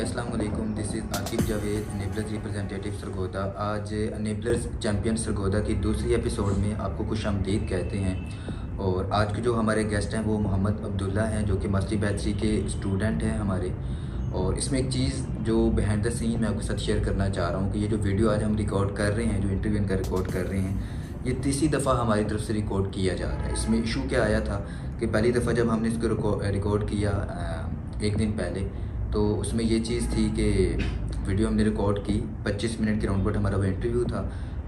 अस्सलाम वालेकुम। This is Aqib Javed, enablers representative Sargodha. आज एनेबलर्स चैम्पियन सरगोदा की दूसरी एपिसोड में आपको खुशामदीद कहते हैं। और आज के जो हमारे गेस्ट हैं वो मोहम्मद अब्दुल्ला हैं, जो कि मास्टरी बैचलर के स्टूडेंट हैं हमारे। और इसमें एक चीज़ जो बिहाइंड द सीन मैं आपके साथ शेयर करना चाह रहा हूँ कि ये जो वीडियो आज हम रिकॉर्ड कर रहे हैं, जो इंटरव्यू इनका रिकॉर्ड कर रहे हैं, ये तीसरी दफ़ा हमारी तरफ से रिकॉर्ड किया जा रहा है। इसमें इशू क्या आया था कि पहली दफ़ा जब हमने इसको रिकॉर्ड किया एक दिन पहले, तो उसमें ये चीज़ थी कि वीडियो हमने रिकॉर्ड की 25 मिनट के राउंड पर हमारा वो इंटरव्यू था।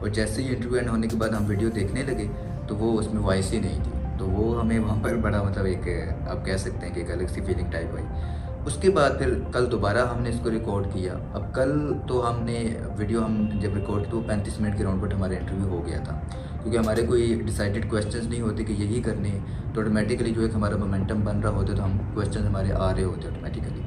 और जैसे ही इंटरव्यू एंड होने के बाद हम वीडियो देखने लगे तो वो उसमें वॉइस ही नहीं थी। तो वो हमें वहाँ पर बड़ा मतलब एक आप कह सकते हैं कि एक अलग सी फीलिंग टाइप आई। उसके बाद फिर कल दोबारा हमने इसको रिकॉर्ड किया। अब कल तो हमने वीडियो हम जब रिकॉर्ड की तो 35 मिनट के राउंड पर हमारा इंटरव्यू हो गया था, क्योंकि हमारे कोई डिसाइडेड क्वेश्चंस नहीं होते कि यही करने हैं। तो ऑटोमेटिकली जो एक हमारा मोमेंटम बन रहा होता तो हम क्वेश्चन हमारे आ रहे होते ऑटोमेटिकली।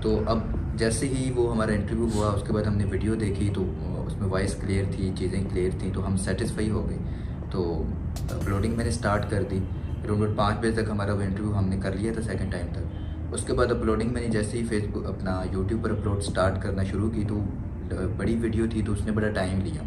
तो अब जैसे ही वो हमारा इंटरव्यू हुआ उसके बाद हमने वीडियो देखी तो उसमें वॉइस क्लियर थी, चीज़ें क्लियर थी, तो हम सेटिस्फाई हो गए। तो अपलोडिंग मैंने स्टार्ट कर दी। अराउंड 5 बजे तक हमारा वो इंटरव्यू हमने कर लिया था सेकंड टाइम तक। उसके बाद अपलोडिंग मैंने जैसे ही फेसबुक अपना यूट्यूब पर अपलोड स्टार्ट करना शुरू की तो बड़ी वीडियो थी तो उसने बड़ा टाइम लिया।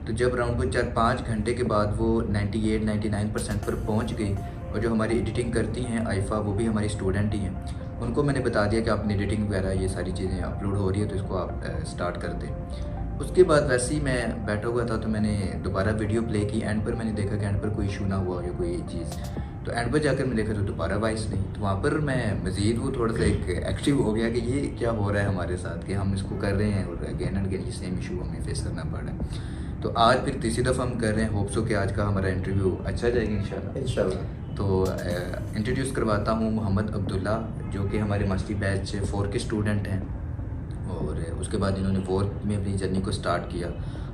तो जब अराउंड को 4-5 घंटे के बाद वो 98-99% पर पहुंच गई। और जो हमारी एडिटिंग करती हैं आइफ़ा, वो भी हमारी स्टूडेंट ही हैं, उनको मैंने बता दिया कि आपने एडिटिंग वगैरह ये सारी चीज़ें अपलोड हो रही है तो इसको आप स्टार्ट कर दें। उसके बाद वैसे ही मैं बैठा हुआ था तो मैंने दोबारा वीडियो प्ले की। एंड पर मैंने देखा कि एंड पर कोई इशू ना हुआ या कोई चीज़। तो एंड पर जाकर मैं देखा तो दोबारा वॉइस नहीं। तो वहाँ पर मैं मज़ीद वो थोड़ा सा एक एक्टिव हो गया कि ये क्या हो रहा है हमारे साथ कि हम इसको कर रहे हैं और अगेन एंड अगेन ये सेम इशू हमें फेस करना पड़ रहा है। तो आज फिर तीसरी दफ़ा हम कर रहे हैं। होप सो कि आज का हमारा इंटरव्यू अच्छा जाएगा इंशाल्लाह। तो इंट्रोड्यूस करवाता हूँ मोहम्मद अब्दुल्ला, जो कि हमारे मास्टरी बैच 4 के स्टूडेंट हैं। और उसके बाद इन्होंने 4 में अपनी जर्नी को स्टार्ट किया।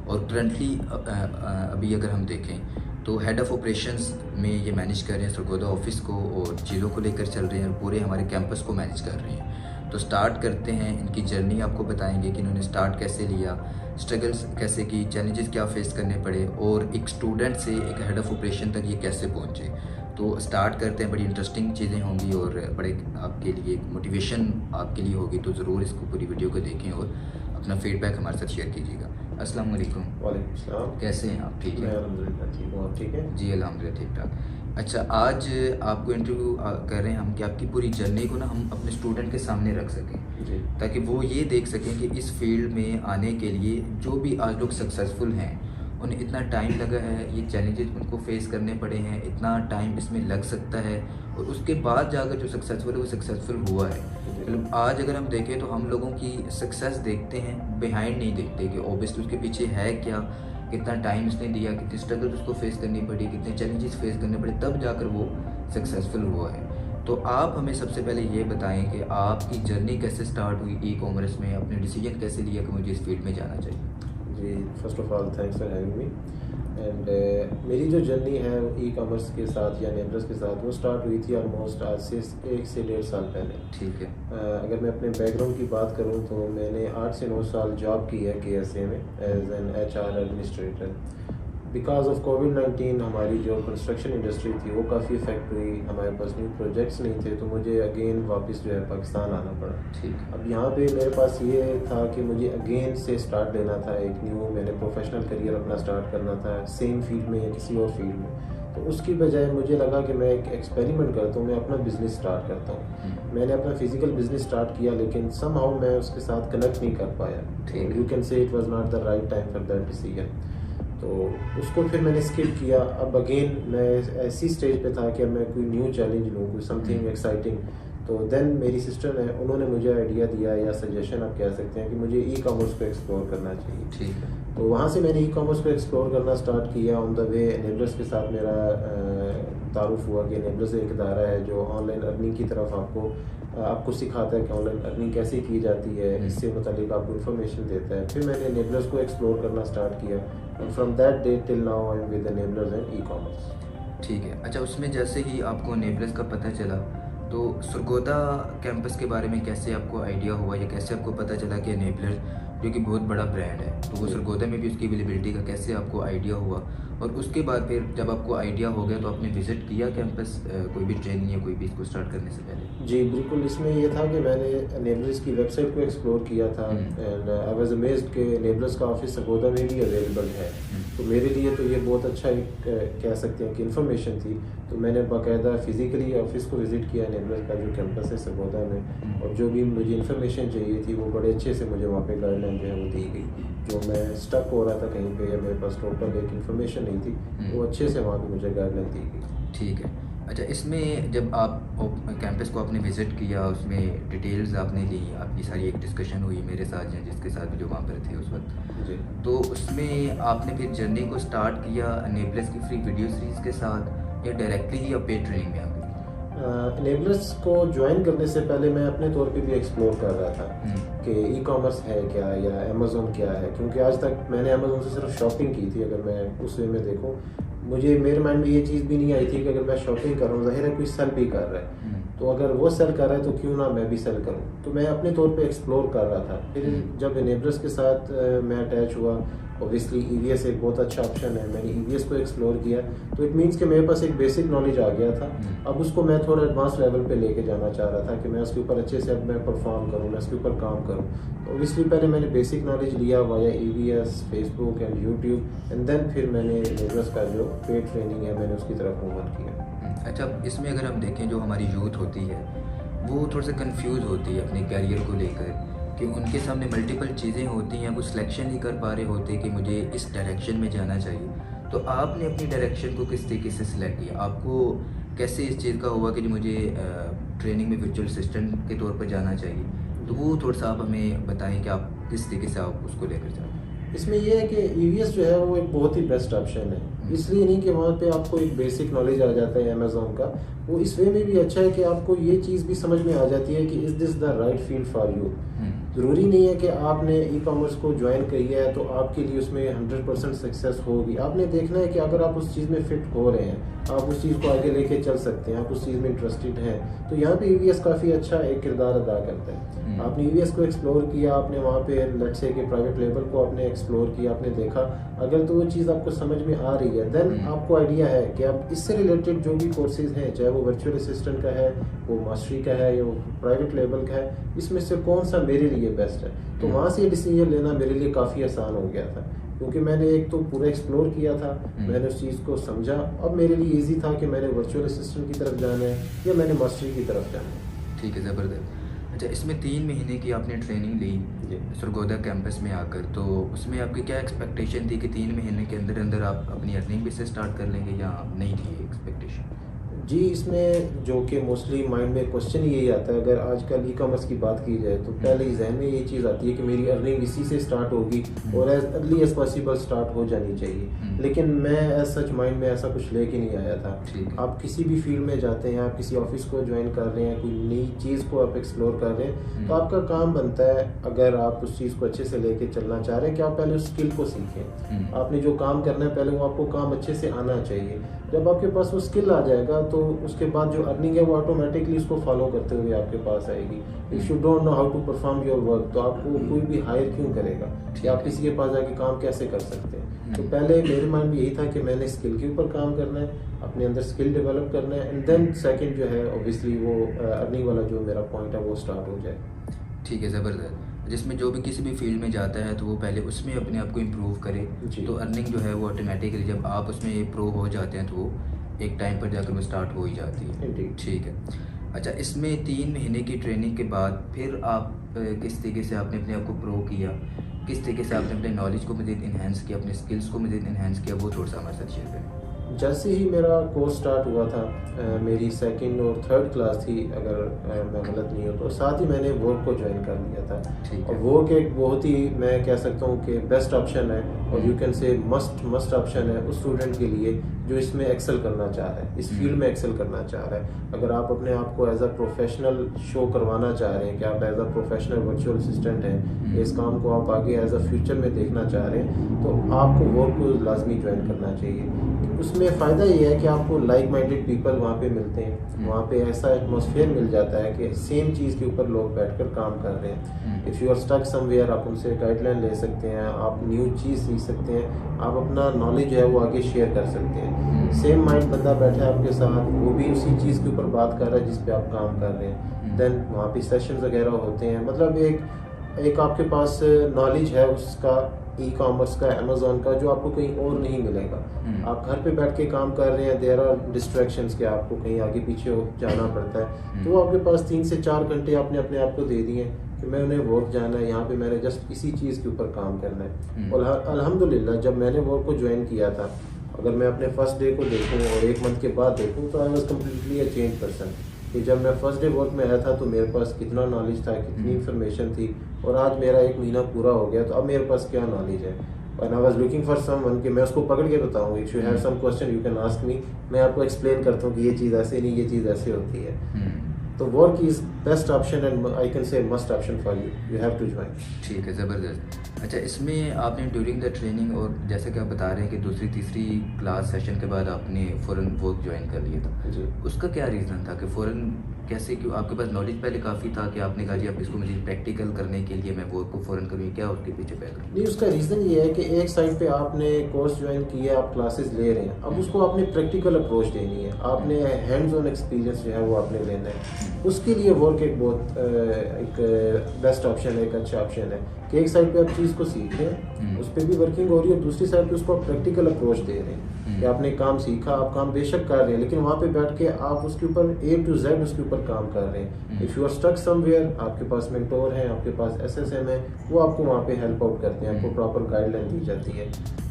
और करंटली अभी अगर हम देखें तो हेड ऑफ़ ऑपरेशंस में ये मैनेज कर रहे हैं सरगोदा ऑफिस को और चीज़ों को लेकर चल रहे हैं और पूरे हमारे कैंपस को मैनेज कर रहे हैं। तो स्टार्ट करते हैं, इनकी जर्नी आपको बताएंगे कि इन्होंने स्टार्ट कैसे लिया, स्ट्रगल्स कैसे की, चैलेंजेस क्या फेस करने पड़े और एक स्टूडेंट से एक हेड ऑफ़ ऑपरेशन तक ये कैसे पहुँचे। तो स्टार्ट करते हैं। बड़ी इंटरेस्टिंग चीज़ें होंगी और बड़े आपके लिए एक मोटिवेशन आपके लिए होगी। तो ज़रूर इसको पूरी वीडियो को देखें और अपना फीडबैक हमारे साथ शेयर कीजिएगा। अस्सलाम वालेकुम। वालेकुम सलाम। कैसे हैं आप? ठीक मैं है अल्हम्दुलिल्लाह ठीक हूँ, आप ठीक है? जी, अल्हम्दुलिल्लाह ठीक ठाक। अच्छा, आज आपको इंटरव्यू कर रहे हैं हम कि आपकी पूरी जर्नी को ना हम अपने स्टूडेंट के सामने रख सकें जी। ताकि वो ये देख सकें कि इस फील्ड में आने के लिए जो भी आज लोग सक्सेसफुल हैं उन्हें इतना टाइम लगा है, ये चैलेंजेस उनको फेस करने पड़े हैं, इतना टाइम इसमें लग सकता है और उसके बाद जाकर जो सक्सेसफुल है वो सक्सेसफुल हुआ है। मतलब आज अगर हम देखें तो हम लोगों की सक्सेस देखते हैं, बिहाइंड नहीं देखते कि ओबियसली उसके पीछे है क्या, कितना टाइम इसने दिया, कितनी स्ट्रगल उसको फेस करनी पड़ी, कितने चैलेंजेस फेस करने पड़े, तब जाकर वो सक्सेसफुल हुआ है। तो आप हमें सबसे पहले ये बताएं कि आपकी जर्नी कैसे स्टार्ट हुई ई कॉमर्स में, अपने डिसीजन कैसे लिया कि मुझे इस फील्ड में जाना चाहिए। जी, first of all thanks for having me. And मेरी जो जर्नी है ई कॉमर्स के साथ या नेबर्स के साथ वो स्टार्ट हुई थी ऑलमोस्ट आज से 1 से 1.5 साल पहले। ठीक है। अगर मैं अपने बैकग्राउंड की बात करूं तो मैंने 8 से 9 साल जॉब की है KSA में as an HR administrator. Because of कोविड-19 हमारी जो कंस्ट्रक्शन इंडस्ट्री थी वो काफ़ी इफेक्ट हुई, हमारे पास न्यू प्रोजेक्ट्स नहीं थे तो मुझे अगेन वापस जो है पाकिस्तान आना पड़ा। ठीक। अब यहाँ पे मेरे पास ये था कि मुझे अगेन से स्टार्ट लेना था, एक न्यू मैंने प्रोफेशनल करियर अपना स्टार्ट करना था सेम फील्ड में या किसी और फील्ड में। तो उसकी बजाय मुझे लगा कि मैं एक एक्सपेरिमेंट करता हूँ, मैं अपना बिज़नेस स्टार्ट करता हूँ। मैंने अपना फिजिकल बिजनेस स्टार्ट किया लेकिन समहाउ मैं उसके साथ कनेक्ट नहीं कर पाया। You can say it was not the right time for that decision. तो उसको फिर मैंने स्किप किया। अब अगेन मैं ऐसी स्टेज पे था कि अब मैं कोई न्यू चैलेंज लूँ, कोई समथिंग एक्साइटिंग। तो देन मेरी सिस्टर है, उन्होंने मुझे आइडिया दिया या सजेशन आप कह सकते हैं कि मुझे ई कॉमर्स को एक्सप्लोर करना चाहिए। ठीक है। तो वहाँ से मैंने ई कॉमर्स को एक्सप्लोर करना स्टार्ट किया। ऑन द वे एनेबलर्स के साथ मेरा तारुफ हुआ कि एनेबलर्स एक इदारा है जो ऑनलाइन अर्निंग की तरफ आपको सिखाता है कि ऑनलाइन अर्निंग कैसे की जाती है, इससे मुतालिक आपको इन्फॉर्मेशन देता है। फिर मैंने एनेबलर्स को एक्सप्लोर करना स्टार्ट किया and from that day till now I am with enablers and e commerce. ठीक है। अच्छा, उसमें जैसे ही आपको नेबलर्स का पता चला तो सरगोदा कैंपस के बारे में कैसे आपको आइडिया हुआ या कैसे आपको पता चला कि नेबलर्स जो कि बहुत बड़ा ब्रांड है, तो वो सरगोदा में भी उसकी अवेलेबिलिटी का कैसे आपको आइडिया हुआ? और उसके बाद फिर जब आपको आइडिया हो गया तो आपने विज़िट किया कैंपस, कोई भी ट्रेनिंग या कोई भी इसको स्टार्ट करने से पहले? जी, बिल्कुल, इसमें ये था कि मैंने नेबल्स की वेबसाइट को एक्सप्लोर किया था एंड आई वाज़ अमेज़्ड कि नेबल्स का ऑफ़िस सरगोदा में भी अवेलेबल है। तो मेरे लिए तो ये बहुत अच्छा एक कह सकते हैं कि इन्फॉर्मेशन थी। तो मैंने बाकायदा फ़िज़िकली ऑफ़िस को विज़िट किया नेबल्स का जो कैंपस है सरगोदा में, और जो भी मुझे इन्फॉर्मेशन चाहिए थी वो बड़े अच्छे से मुझे वहाँ पे गाइडलाइन जो है वो दी गई। जो मैं स्टक हो रहा था कहीं पे या मेरे पास टोटल एक इन्फॉर्मेशन नहीं थी, वो अच्छे से वहाँ पे मुझे गाइडलाइन दी गई। ठीक है। अच्छा, इसमें जब आप कैंपस को आपने विज़िट किया, उसमें डिटेल्स आपने ली, आपकी सारी एक डिस्कशन हुई मेरे साथ या जिसके साथ भी जो वहाँ पर थे उस वक़्त। जी। तो उसमें आपने फिर जर्नी को स्टार्ट किया नेबल्स की फ्री वीडियो सीरीज़ के साथ या डायरेक्टली ही आप पेड ट्रेनिंग में आ गए? नेबल्स को ज्वाइन करने से पहले मैं अपने तौर पे भी एक्सप्लोर कर रहा था कि ई कॉमर्स है क्या या अमेज़ोन क्या है, क्योंकि आज तक मैंने अमेज़ोन से सिर्फ शॉपिंग की थी। अगर मैं उस वे में देखूँ, मुझे मेरे माइंड में ये चीज़ भी नहीं आई थी कि अगर मैं शॉपिंग कर रहा हूँ, ज़ाहिर है कोई सेल भी कर रहा है, तो अगर वो सेल कर रहा है तो क्यों ना मैं भी सेल करूँ। तो मैं अपने तौर पे एक्सप्लोर कर रहा था। फिर जब नेबल्स के साथ मैं अटैच हुआ, ऑब्वियसली ईवीएस एक बहुत अच्छा ऑप्शन है, मैंने ईवीएस को एक्सप्लोर किया, तो इट मीन्स कि मेरे पास एक बेसिक नॉलेज आ गया था। अब उसको मैं थोड़ा एडवांस लेवल पे लेके जाना चाह रहा था कि मैं उसके ऊपर अच्छे से अब मैं परफॉर्म करूँ, मैं उसके ऊपर काम करूँ। तो ऑब्वियसली पहले मैंने बेसिक नॉलेज लिया via EVS, Facebook and YouTube, and then फिर मैंने नेबल्स का जो पेड ट्रेनिंग है मैंने उसकी तरफ मूव ऑन किया। अच्छा, इसमें अगर हम देखें जो हमारी यूथ होती है वो थोड़ा सा कंफ्यूज होती है अपने कैरियर को लेकर, कि उनके सामने मल्टीपल चीज़ें होती हैं, वो सिलेक्शन नहीं कर पा रहे होते कि मुझे इस डायरेक्शन में जाना चाहिए। तो आपने अपनी डायरेक्शन को किस तरीके से सिलेक्ट किया? आपको कैसे इस चीज़ का हुआ कि जो मुझे ट्रेनिंग में वर्चुअल असिस्टेंट के तौर पर जाना चाहिए? तो वो थोड़ा सा आप हमें बताएं कि आप किस तरीके से आप उसको लेकर जाते हैं? इसमें यह है कि ईवीएस जो है वो एक बहुत ही बेस्ट ऑप्शन है। इसलिए नहीं कि वहाँ पे आपको एक बेसिक नॉलेज आ जाता है अमेज़ॉन का, वो इस वे में भी अच्छा है कि आपको ये चीज़ भी समझ में आ जाती है कि is this the right field for you. ज़रूरी नहीं है कि आपने ई कॉमर्स को ज्वाइन किया है तो आपके लिए उसमें 100% सक्सेस होगी। आपने देखना है कि अगर आप उस चीज़ में फ़िट हो रहे हैं, आप उस चीज़ को आगे लेके चल सकते हैं, आप उस चीज़ में इंटरेस्टेड हैं, तो यहाँ पे ईवीएस काफ़ी अच्छा एक किरदार अदा करता है। आपने ईवीएस को एक्सप्लोर किया, आपने वहाँ पे लेट्स से कि प्राइवेट लेवल को आपने एक्सप्लोर किया, आपने देखा, अगर तो वो चीज़ आपको समझ में आ रही है, देन आपको आइडिया है कि आप इससे रिलेटेड जो भी कोर्सेज हैं, चाहे वो वर्चुअल असिस्टेंट का है, वो मास्टरी का है या वो प्राइवेट लेवल का है, इसमें से कौन सा मेरे लिए बेस्ट है। तो वहाँ से ये डिसीजन लेना मेरे लिए काफ़ी आसान हो गया था, क्योंकि मैंने एक तो पूरा एक्सप्लोर किया था, मैंने उस चीज़ को समझा। अब मेरे लिए इजी था कि मैंने वर्चुअल असिस्टेंट की तरफ जाना है या मैंने मास्टरी की तरफ जाना है। ठीक है, ज़बरदस्त। अच्छा, इसमें 3 महीने की आपने ट्रेनिंग ली सरगोदा कैंपस में आकर, तो उसमें आपकी क्या एक्सपेक्टेशन थी कि 3 महीने के अंदर अंदर आप अपनी अर्निंग भी से स्टार्ट कर लेंगे या नहीं थी एक्सपेक्टेशन? जी, इसमें जो कि मोस्टली माइंड में क्वेश्चन यही आता है, अगर आजकल ई कॉमर्स की बात की जाए तो पहले ही जहन में ये चीज़ आती है कि मेरी अर्निंग इसी से स्टार्ट होगी और as early as possible start हो जानी चाहिए। लेकिन मैं एज सच माइंड में ऐसा कुछ लेके नहीं आया था। आप किसी भी फील्ड में जाते हैं, आप किसी ऑफिस को ज्वाइन कर रहे हैं, कोई नई चीज़ को आप एक्सप्लोर कर रहे हैं, तो आपका काम बनता है, अगर आप उस चीज़ को अच्छे से लेके चलना चाह रहे हैं, कि आप पहले उस स्किल को सीखें। आपने जो काम करना है पहले वो आपको काम अच्छे से आना चाहिए। जब आपके पास वो स्किल आ जाएगा तो उसके बाद जो अर्निंग है वो ऑटोमेटिकली उसको फॉलो करते हुए आपके पास आएगी। If you don't know how to perform your work, तो आपको कोई भी हायर क्यों करेगा कि आप किसी के पास जाके काम कैसे कर सकते हैं। तो पहले मेरे माइंड में यही था कि मैंने स्किल के ऊपर काम करना है, अपने अंदर स्किल डेवलप करना है, एंड देन सेकंड जो है ऑब्वियसली वो अर्निंग वाला जो मेरा पॉइंट है वो स्टार्ट हो जाए। ठीक है, ज़बरदस्त। जिसमें जो भी किसी भी फील्ड में जाता है तो वो पहले उसमें अपने आप को इम्प्रूव करे, तो अर्निंग जो है वो ऑटोमेटिकली जब आप उसमें प्रो हो जाते हैं तो वो एक टाइम पर जाकर वो स्टार्ट हो ही जाती है। ठीक है। अच्छा, इसमें 3 महीने की ट्रेनिंग के बाद फिर आप किस तरीके से आपने अपने आप को प्रो किया, किस तरीके से आपने अपने नॉलेज को मज़ीद इन्हेंस किया, अपने स्किल्स को मज़ीद इन्हेंस किया, वो थोड़ा सा हमारे साथ शेयर करें। जैसे ही मेरा कोर्स स्टार्ट हुआ था, मेरी सेकंड और थर्ड क्लास थी अगर मैं गलत नहीं हूँ, तो साथ ही मैंने वर्क को ज्वाइन कर लिया था। और वर्क एक बहुत ही मैं कह सकता हूँ कि बेस्ट ऑप्शन है, और you can say must option है उस स्टूडेंट के लिए जो इसमें एक्सेल करना चाह रहा है, इस फील्ड में एक्सेल करना चाह रहा है। अगर आप अपने आप को एज अ प्रोफेशनल शो करवाना चाह रहे हैं कि आप as a professional virtual assistant हैं, इस काम को आप आगे एज अ फ्यूचर में देखना चाह रहे हैं, तो आपको वर्क को लाजमी ज्वाइन करना चाहिए। उसमें फ़ायदा ये है कि आपको लाइक माइंडेड पीपल वहाँ पे मिलते हैं, वहाँ पे ऐसा एटमॉस्फेयर मिल जाता है कि सेम चीज़ के ऊपर लोग बैठकर काम कर रहे हैं। If you are stuck somewhere, आप उनसे गाइडलाइन ले सकते हैं, आप न्यू चीज़ सीख सकते हैं, आप अपना नॉलेज है वो आगे शेयर कर सकते हैं। सेम माइंड बंदा बैठा है आपके साथ, वो भी उसी चीज़ के ऊपर बात कर रहा है जिस पे आप काम कर रहे हैं। देन वहाँ पे सेशंस वगैरह होते हैं, मतलब एक आपके पास नॉलेज है उसका, ई कॉमर्स का, अमेजोन का, जो आपको कहीं और नहीं मिलेगा। आप घर पे बैठ के काम कर रहे हैं, देयर आर डिस्ट्रैक्शंस के, आपको कहीं आगे पीछे जाना पड़ता है, तो आपके पास 3 से 4 घंटे आपने अपने आप को दे दिए कि मैं उन्हें वर्क जाना है, यहाँ पे मैंने जस्ट इसी चीज़ के ऊपर काम करना है। और अल्हम्दुलिल्लाह जब मैंने वर्क को ज्वाइन किया था, अगर मैं अपने फर्स्ट डे को देखूँ और 1 मंथ के बाद देखूँ, तो I was completely a change person. कि जब मैं फर्स्ट डे वर्क में आया था तो मेरे पास कितना नॉलेज था, कितनी इन्फॉर्मेशन थी, और आज मेरा 1 महीना पूरा हो गया तो अब मेरे पास क्या नॉलेज है। और I was looking for someone कि मैं उसको पकड़ के बताऊँ, if you have some question you can ask me, मैं आपको एक्सप्लेन करता हूँ कि ये चीज़ ऐसे नहीं, ये चीज़ ऐसे होती है। तो work is best option and I can say must option for you, you have to join. ठीक है, ज़बरदस्त। अच्छा, इसमें आपने ड्यूरिंग द ट्रेनिंग और जैसे कि आप बता रहे हैं कि दूसरी तीसरी क्लास सेशन के बाद आपने फ़ौरन वर्क ज्वाइन कर लिया था जी, उसका क्या रीज़न था कि फ़ौरन कैसे, क्यों? आपके पास नॉलेज पहले काफ़ी था कि आपने कहा जी अब इसको मुझे प्रैक्टिकल करने के लिए मैं वर्क को फ़ौरन करूँ, क्या उसके पीछे बैकग्राउंड? नहीं, उसका रीज़न ये है कि एक साइड पे आपने कोर्स ज्वाइन किया, आप क्लासेस ले रहे हैं, अब उसको आपने प्रैक्टिकल अप्रोच देनी है, आपने हैंड्स ऑन एक्सपीरियंस जो है वो आपने लेना है। उसके लिए वर्क एक बहुत एक बेस्ट ऑप्शन है, एक अच्छा ऑप्शन है कि एक साइड पे आप चीज़ को सीख रहे हैं, उस पर भी वर्किंग हो रही है, और दूसरी साइड पे उसको आप प्रैक्टिकल अप्रोच दे रहे हैं कि आपने काम सीखा, आप काम बेशक कर रहे हैं, लेकिन वहाँ पे बैठ के आप उसके ऊपर A to Z उसके ऊपर काम कर रहे हैं। If you are stuck somewhere, आपके पास मेंटोर हैं, आपके पास SSM है, वो आपको वहाँ पे हेल्प आउट करते हैं, आपको प्रॉपर गाइडलाइन दी जाती है।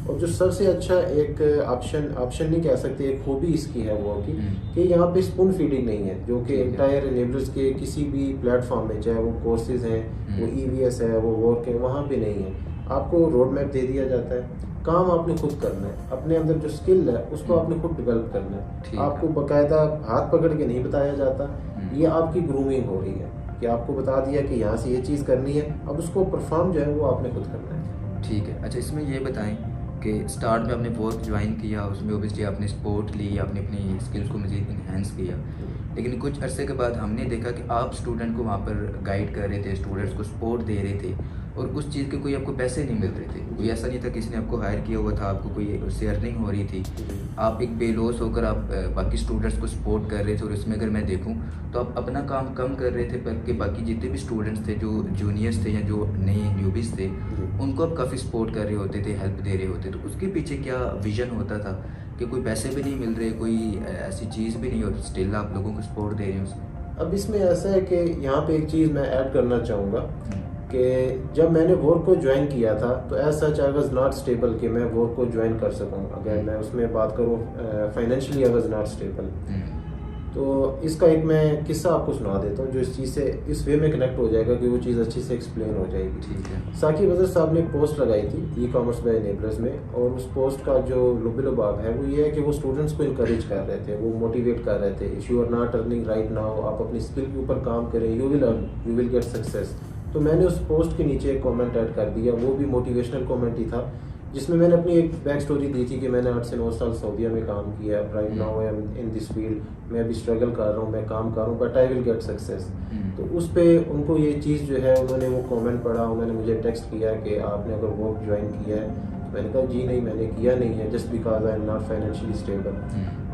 और जो सबसे अच्छा एक ऑप्शन नहीं कह सकते, एक खूबी इसकी है वो कि यहाँ पे स्पून फीडिंग नहीं है, जो कि इंटायर एनेबलर्स के किसी भी प्लेटफॉर्म में, चाहे वो कोर्सेज हैं, वो EVS है, वो वर्क है, वहाँ पे नहीं है। आपको रोड मैप दे दिया जाता है, काम आपने खुद करना है, अपने अंदर जो स्किल है उसको आपने खुद डेवलप करना है। आपको बाकायदा हाथ पकड़ के नहीं बताया जाता, ये आपकी ग्रूमिंग हो रही है कि आपको बता दिया कि यहाँ से ये चीज़ करनी है, अब उसको परफॉर्म जो है वो आपने खुद करना है। ठीक है। अच्छा, इसमें ये बताएं कि स्टार्ट में आपने वर्क ज्वाइन किया, उसमें ओबियसली आपने सपोर्ट ली, आपने अपनी स्किल्स को मज़ीद इन्हेंस किया, लेकिन कुछ अरसे के बाद हमने देखा कि आप स्टूडेंट को वहाँ पर गाइड कर रहे थे, स्टूडेंट्स को सपोर्ट दे रहे थे, और उस चीज़ के कोई आपको पैसे नहीं मिल रहे थे। कोई ऐसा नहीं था किसी ने आपको हायर किया हुआ था, आपको कोई उससे अर्निंग हो रही थी, आप एक बेलॉस होकर आप बाकी स्टूडेंट्स को सपोर्ट कर रहे थे। और इसमें अगर मैं देखूं तो आप अपना काम कम कर रहे थे, बल्कि बाकी जितने भी स्टूडेंट्स थे, जो जूनियर्स थे या जो नए न्यूबीज़ थे, उनको आप काफ़ी सपोर्ट कर रहे होते थे, हेल्प दे रहे होते। तो उसके पीछे क्या विजन होता था कि कोई पैसे भी नहीं मिल रहे, कोई ऐसी चीज़ भी नहीं होती, स्टिल आप लोगों को सपोर्ट दे रहे हैं उसमें? अब इसमें ऐसा है कि यहाँ पे एक चीज़ मैं ऐड करना चाहूँगा कि जब मैंने वर्क को ज्वाइन किया था तो as such I was not stable कि मैं वर्क को ज्वाइन कर सकूँ। अगर मैं उसमें बात करूँ financially I was not stable. तो इसका एक मैं किस्सा आपको सुना देता हूँ जो इस चीज़ से इस वे में कनेक्ट हो जाएगा कि वो चीज़ अच्छी से एक्सप्लेन हो जाएगी। ठीक है। साकिब अजहर साहब ने एक पोस्ट लगाई थी ई कॉमर्स बाय एनेबलर्स में, और उस पोस्ट का जो लुब-ए-लुबाब है वो ये है कि वो स्टूडेंट्स को इनकरेज कर रहे थे, वो मोटिवेट कर रहे थे, if you are not earning right now, आप अपनी स्किल के ऊपर काम करें, you will earn, you will get success. तो मैंने उस पोस्ट के नीचे एक कमेंट ऐड कर दिया, वो भी मोटिवेशनल कमेंट ही था, जिसमें मैंने अपनी एक बैक स्टोरी दी थी कि मैंने 8 से 9 साल सऊदीया में काम किया, right now I am in this field, मैं अभी स्ट्रगल कर रहा हूँ, मैं काम कर रहा हूँ, but I will get success. तो उस पर उनको ये चीज़ जो है, उन्होंने वो कमेंट पढ़ा, उन्होंने मुझे टेक्स्ट किया कि आपने अगर वर्क ज्वाइन किया है। तो मैंने कहा जी नहीं, मैंने किया नहीं है, just because I am not financially stable.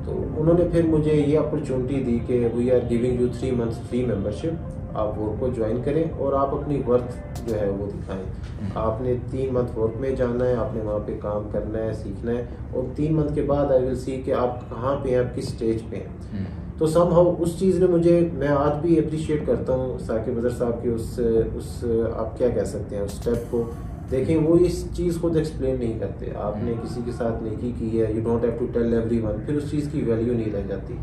तो उन्होंने फिर मुझे ये अपॉर्चुनिटी दी कि we are giving you 3 months free membership, आप वर्क को ज्वाइन करें और आप अपनी वर्थ जो है वो दिखाएं। आपने 3 मंथ वर्क में जाना है, आपने वहाँ पे काम करना है, सीखना है, और 3 मंथ के बाद आई विल सी कि आप कहाँ पे हैं, आप किस स्टेज पे हैं। तो समहाउ उस चीज़ ने मुझे, मैं आज भी अप्रिशिएट करता हूँ साकिब अजहर साहब की उस आप क्या कह सकते हैं उस स्टेप को। देखें, वो इस चीज़ खुद एक्सप्लेन नहीं करते, आपने किसी के साथ नेकी की है, you don't have to tell everyone, फिर उस चीज़ की वैल्यू नहीं रह जाती।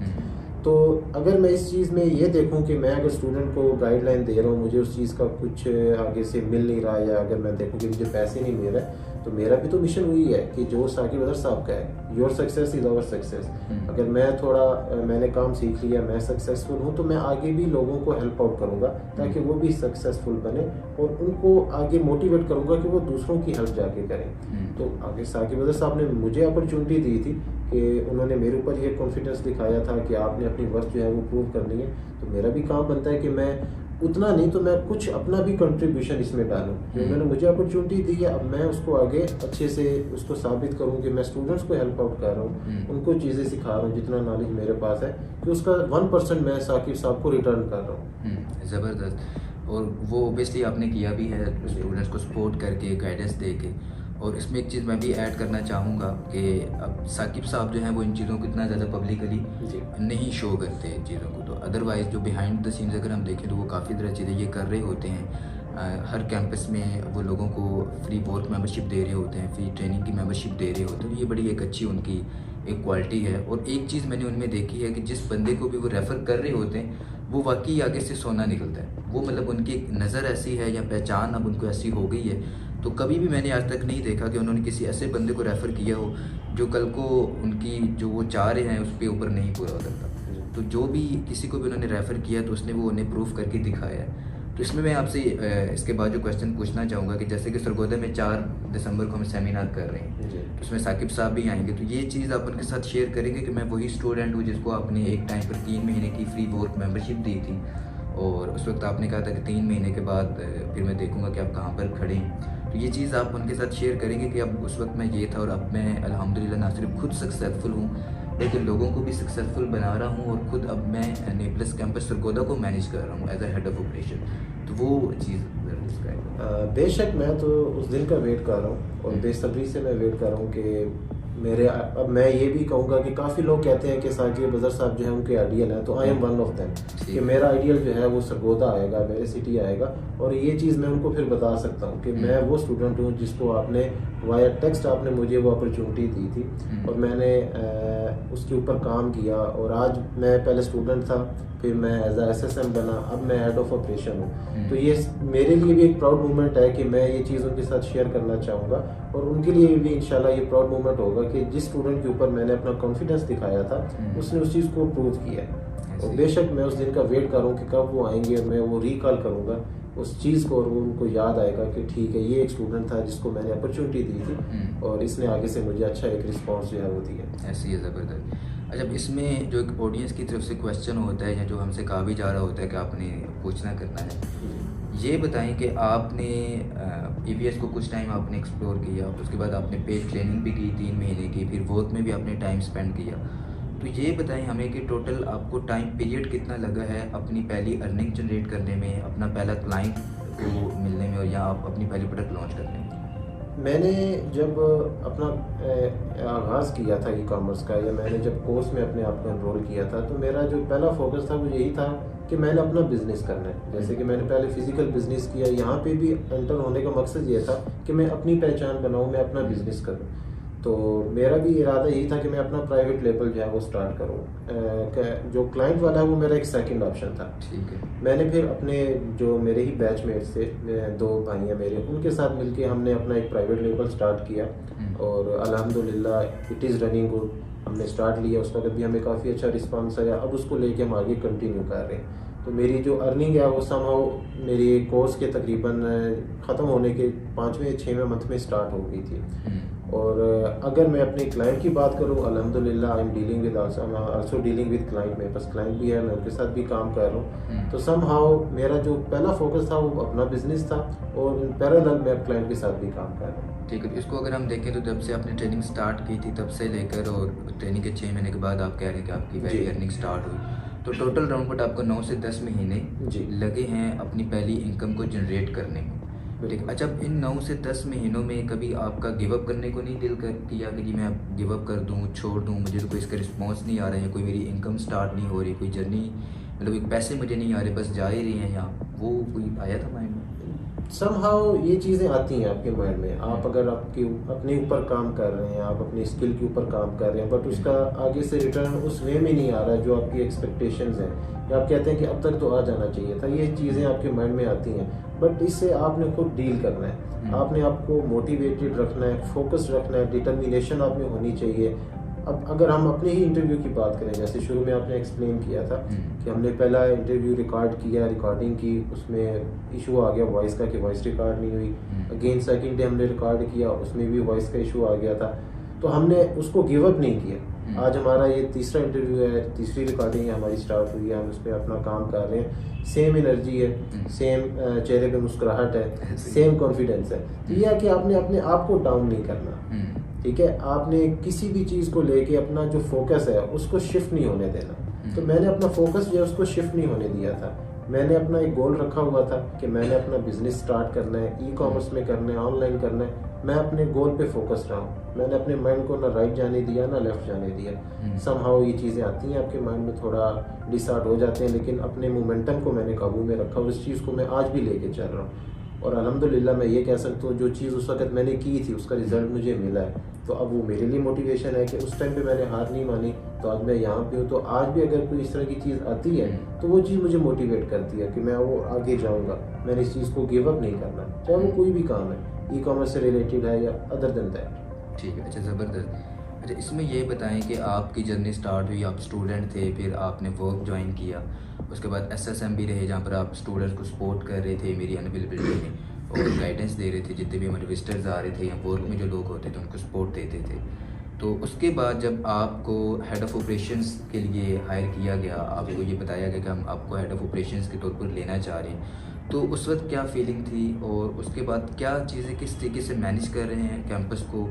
तो अगर मैं इस चीज़ में ये देखूं कि मैं अगर स्टूडेंट को गाइडलाइन दे रहा हूँ, मुझे उस चीज़ का कुछ आगे से मिल नहीं रहा, या अगर मैं देखूं कि मुझे पैसे नहीं मिल रहे, तो मेरा भी तो मिशन वही है कि जो साकिब अजहर साहब का है, your success is our success. अगर मैं थोड़ा मैंने काम सीख लिया, मैं सक्सेसफुल हूँ, तो मैं आगे भी लोगों को हेल्प आउट करूँगा ताकि वो भी सक्सेसफुल बने, और उनको आगे मोटिवेट करूँगा कि वो दूसरों की हेल्प जाके करें। तो आगे साकिब अजहर साहब ने मुझे अपॉर्चुनिटी दी थी कि उन्होंने मेरे ऊपर ये कॉन्फिडेंस दिखाया था कि आपने अपनी वर्थ जो है वो प्रूव करनी है। तो मेरा भी काम बनता है कि मैं उतना नहीं तो मैं कुछ अपना भी कंट्रीब्यूशन इसमें डालूं। जो उन्होंने मुझे अपॉर्चुनिटी दी है, अब मैं उसको आगे अच्छे से उसको साबित करूं कि मैं स्टूडेंट्स को हेल्प आउट कर रहा हूं, उनको चीज़ें सिखा रहा हूं, जितना नॉलेज मेरे पास है कि उसका 1% मैं साकिब साहब को रिटर्न कर रहा हूँ। ज़बरदस्त। और वो ओबियसली आपने किया भी है, स्टूडेंट्स को सपोर्ट करके, गाइडेंस दे के। और इसमें एक चीज़ मैं भी ऐड करना चाहूँगा कि अब साकिब साहब जो हैं वो इन चीज़ों को इतना ज़्यादा पब्लिकली नहीं शो करते इन चीज़ों को। तो अदरवाइज़ जो बिहाइंड द सीन्स अगर हम देखें तो वो काफ़ी तरह चीज़ें ये कर रहे होते हैं। हर कैंपस में वो लोगों को फ्री वर्क मेंबरशिप दे रहे होते हैं, फ्री ट्रेनिंग की मेंबरशिप दे रहे होते हैं। ये बड़ी एक अच्छी उनकी एक क्वालिटी है। और एक चीज़ मैंने उनमें देखी है कि जिस बंदे को भी वो रेफ़र कर रहे होते हैं, वो वाकई आगे से सोना निकलता है। वो मतलब उनकी एक नज़र ऐसी है या पहचान अब उनको ऐसी हो गई है, तो कभी भी मैंने आज तक नहीं देखा कि उन्होंने किसी ऐसे बंदे को रेफ़र किया हो जो कल को उनकी जो वो चाह रहे हैं उस पे ऊपर नहीं पूरा हो सकता। तो जो भी किसी को भी उन्होंने रेफ़र किया तो उसने वो उन्हें प्रूफ करके दिखाया है। तो इसमें मैं आपसे इसके बाद जो क्वेश्चन पूछना चाहूँगा कि जैसे कि सरगोदा में 4 दिसंबर को हम सेमिनार कर रहे हैं, तो उसमें साकिब साहब भी आएंगे, तो ये चीज़ आप उनके साथ शेयर करेंगे कि मैं वही स्टूडेंट हूँ जिसको आपने एक टाइम पर 3 महीने की फ्री वर्क मेंबरशिप दी थी, और उस वक्त आपने कहा था कि 3 महीने के बाद फिर मैं देखूँगा कि आप कहाँ पर खड़े हैं। तो ये चीज़ आप उनके साथ शेयर करेंगे कि अब उस वक्त मैं ये था और अब मैं अल्हम्दुलिल्लाह ना सिर्फ खुद सक्सेसफुल हूँ लेकिन लोगों को भी सक्सेसफुल बना रहा हूँ, और खुद अब मैं नेपलस कैंपस सरगोदा को मैनेज कर रहा हूँ as a head of operation. तो वो चीज़ डिस्क्राइब। बेशक मैं तो उस दिन का वेट कर रहा हूँ, और बेसब्री से मैं वेट कर रहा हूँ कि मेरे अब मैं ये भी कहूँगा कि काफ़ी लोग कहते हैं कि साकिब अजहर साहब जो है उनके आइडियल हैं, तो I am one of them कि मेरा आइडियल जो है वो सरगोदा आएगा, मेरे सिटी आएगा। और ये चीज़ मैं उनको फिर बता सकता हूँ कि मैं वो स्टूडेंट हूँ जिसको आपने वाया टेक्स्ट आपने मुझे वो अपॉर्चुनिटी दी थी, और मैंने उसके ऊपर काम किया। और आज मैं पहले स्टूडेंट था, फिर मैं एज एस एस एम बना, अब मैं हेड ऑफ ऑपरेशन हूँ। तो ये मेरे लिए भी एक प्राउड मोमेंट है कि मैं ये चीज़ उनके साथ शेयर करना चाहूँगा, और उनके लिए भी इंशाल्लाह ये प्राउड मोमेंट होगा कि जिस स्टूडेंट के ऊपर मैंने अपना कॉन्फिडेंस दिखाया था उसने उस चीज़ को प्रूव किया है। और बेशक मैं उस दिन का वेट करूँ कि कब वो आएंगे, और मैं वो रिकॉल करूँगा उस चीज़ को, और वो उनको याद आएगा कि ठीक है ये एक स्टूडेंट था जिसको मैंने अपॉर्चुनिटी दी थी, और इसने आगे से मुझे अच्छा एक रिस्पॉन्स जो है वो दिया। ऐसी है, ज़बरदस्त। अच्छा, इसमें जो एक ऑडियंस की तरफ से क्वेश्चन होता है या जो हमसे कहा भी जा रहा होता है कि आपने पूछना करना है, ये बताएं कि आपने EVS को कुछ टाइम आपने एक्सप्लोर किया, उसके बाद आपने पेड ट्रेनिंग भी की 3 महीने की, फिर वर्क में भी आपने टाइम स्पेंड किया। तो ये बताएं हमें कि टोटल आपको टाइम पीरियड कितना लगा है अपनी पहली अर्निंग जनरेट करने में, अपना पहला क्लाइंट को मिलने में, और या आप अपनी पहली प्रोडक्ट लॉन्च करने में? मैंने जब अपना आगाज़ किया था ई कॉमर्स का, या मैंने जब कोर्स में अपने आप को एनरोल किया था, तो मेरा जो पहला फोकस था वो यही था कि मैंने अपना बिज़नेस करना है। जैसे कि मैंने पहले फिज़िकल बिज़नेस किया, यहाँ पे भी एंटर होने का मकसद ये था कि मैं अपनी पहचान बनाऊँ, मैं अपना बिज़नेस करूँ। तो मेरा भी इरादा यही था कि मैं अपना प्राइवेट लेबल जो है वो स्टार्ट करूँ। जो क्लाइंट वाला है वो मेरा एक सेकंड ऑप्शन था। ठीक है। मैंने फिर अपने जो मेरे ही बैचमेट्स थे, 2 भाई हैं मेरे, उनके साथ मिलके हमने अपना एक प्राइवेट लेबल स्टार्ट किया, और अल्हम्दुलिल्लाह इट इज़ रनिंग गुड। हमने स्टार्ट लिया, उस वक्त भी हमें काफ़ी अच्छा रिस्पांस आया, अब उसको लेके हम आगे कंटिन्यू कर रहे हैं। तो मेरी जो अर्निंग है वो समहाउ मेरी कोर्स के तकरीबन ख़त्म होने के 5वें 6वें मंथ में स्टार्ट हो गई थी। और अगर मैं अपने क्लाइंट की बात करूँ, अल्हम्दुलिल्लाह I am dealing with also dealing with client. मेरे पास क्लाइंट भी है, मैं उनके साथ भी काम कर रहा हूँ। तो समहाउ मेरा जो पहला फोकस था वो अपना बिजनेस था, और पैरेलल मैं क्लाइंट के साथ भी काम कर रहा हूँ। ठीक है। इसको अगर हम देखें तो जब से आपने ट्रेनिंग स्टार्ट की थी तब से लेकर, और ट्रेनिंग के 6 महीने के बाद आप कह रहे हैं कि आपकी पहली अर्निंग स्टार्ट हुई, तो टोटल राउंड बट आपको 9 से 10 महीने लगे हैं अपनी पहली इनकम को जनरेट करने में। ठीक। अच्छा, इन 9 से 10 महीनों में कभी आपका गिव अप करने को नहीं दिल किया कि जी मैं अब गिव अप कर दूं, छोड़ दूं, मुझे तो कोई इसका रिस्पॉन्स नहीं आ रहा है, कोई मेरी इनकम स्टार्ट नहीं हो रही, कोई जर्नी मतलब पैसे मुझे नहीं आ रहे, बस जा ही रही हैं यहाँ, वो कोई आया था माइंड में? समहाउ ये चीज़ें आती हैं आपके माइंड में। आप अगर आपके अपने ऊपर काम कर रहे हैं, आप अपनी स्किल के ऊपर काम कर रहे हैं, बट उसका आगे से रिटर्न उस वे में नहीं आ रहा है जो आपकी एक्सपेक्टेशंस हैं, या आप कहते हैं कि अब तक तो आ जाना चाहिए था, ये चीज़ें आपके माइंड में आती हैं। बट इससे आपने खुद डील करना है, आपने आपको मोटिवेटेड रखना है, फोकस रखना है, डिटर्मिनेशन आप में होनी चाहिए। अब अगर हम अपने ही इंटरव्यू की बात करें, जैसे शुरू में आपने एक्सप्लेन किया था कि हमने पहला इंटरव्यू रिकॉर्ड किया, रिकॉर्डिंग की, उसमें इशू आ गया वॉइस का कि वॉइस रिकॉर्ड नहीं हुई। अगेन सेकंड डे हमने रिकॉर्ड किया, उसमें भी वॉइस का इशू आ गया था, तो हमने उसको गिव अप नहीं किया। आज हमारा ये तीसरा इंटरव्यू है, तीसरी रिकॉर्डिंग है हमारी स्टार्ट हुई है, हम उस पर अपना काम कर रहे हैं। सेम एनर्जी है, सेम चेहरे पे मुस्कुराहट है, सेम कॉन्फिडेंस है। तो यह है कि आपने अपने आप को डाउन नहीं करना, ठीक है। आपने किसी भी चीज़ को लेके अपना जो फोकस है उसको शिफ्ट नहीं होने देना। तो मैंने अपना फोकस जो है उसको शिफ्ट नहीं होने दिया था। मैंने अपना एक गोल रखा हुआ था कि मैंने अपना बिजनेस स्टार्ट करना है, ई कॉमर्स में करना है, ऑनलाइन करना है। मैं अपने गोल पे फोकस रहा हूँ, मैंने अपने माइंड को ना राइट जाने दिया ना लेफ्ट जाने दिया। समहाउ ये चीज़ें आती हैं आपके माइंड में, थोड़ा डिसऑर्ड हो जाते हैं, लेकिन अपने मोमेंटम को मैंने काबू में रखा, उस चीज़ को मैं आज भी लेके चल रहा हूँ। और अल्हम्दुलिल्लाह मैं ये कह सकता हूँ जो चीज़ उस वक्त मैंने की थी उसका रिजल्ट मुझे मिला है। तो अब वो मेरे लिए मोटिवेशन है कि उस टाइम पे मैंने हार नहीं मानी, तो आज मैं यहाँ पे हूँ। तो आज भी अगर कोई इस तरह की चीज़ आती है तो वो चीज़ मुझे मोटिवेट करती है कि मैं वो आगे जाऊँगा, मैंने इस चीज़ को गिव अप नहीं करना, चाहे वो कोई भी काम है, ई कॉमर्स से रिलेटेड है या अदर देन दैट। ठीक है, अच्छा ज़बरदस्त। अच्छा, इसमें ये बताएं कि आपकी जर्नी स्टार्ट हुई, आप स्टूडेंट थे, फिर आपने वर्क ज्वाइन किया, उसके बाद एसएसएम भी रहे जहाँ पर आप स्टूडेंट्स को सपोर्ट कर रहे थे मेरी अनअवेलेबिलिटी में, और गाइडेंस दे रहे थे, जितने भी हमारे विजिटर्स आ रहे थे या वर्क में जो लोग होते थे उनको सपोर्ट देते थे। तो उसके बाद जब आपको हेड ऑफ़ ऑपरेशंस के लिए हायर किया गया, आपको ये बताया गया कि हम आपको हेड ऑफ़ ऑपरेशंस के तौर पर लेना चाह रहे हैं, तो उस वक्त क्या फीलिंग थी, और उसके बाद क्या चीज़ें किस तरीके से मैनेज कर रहे हैं कैंपस को,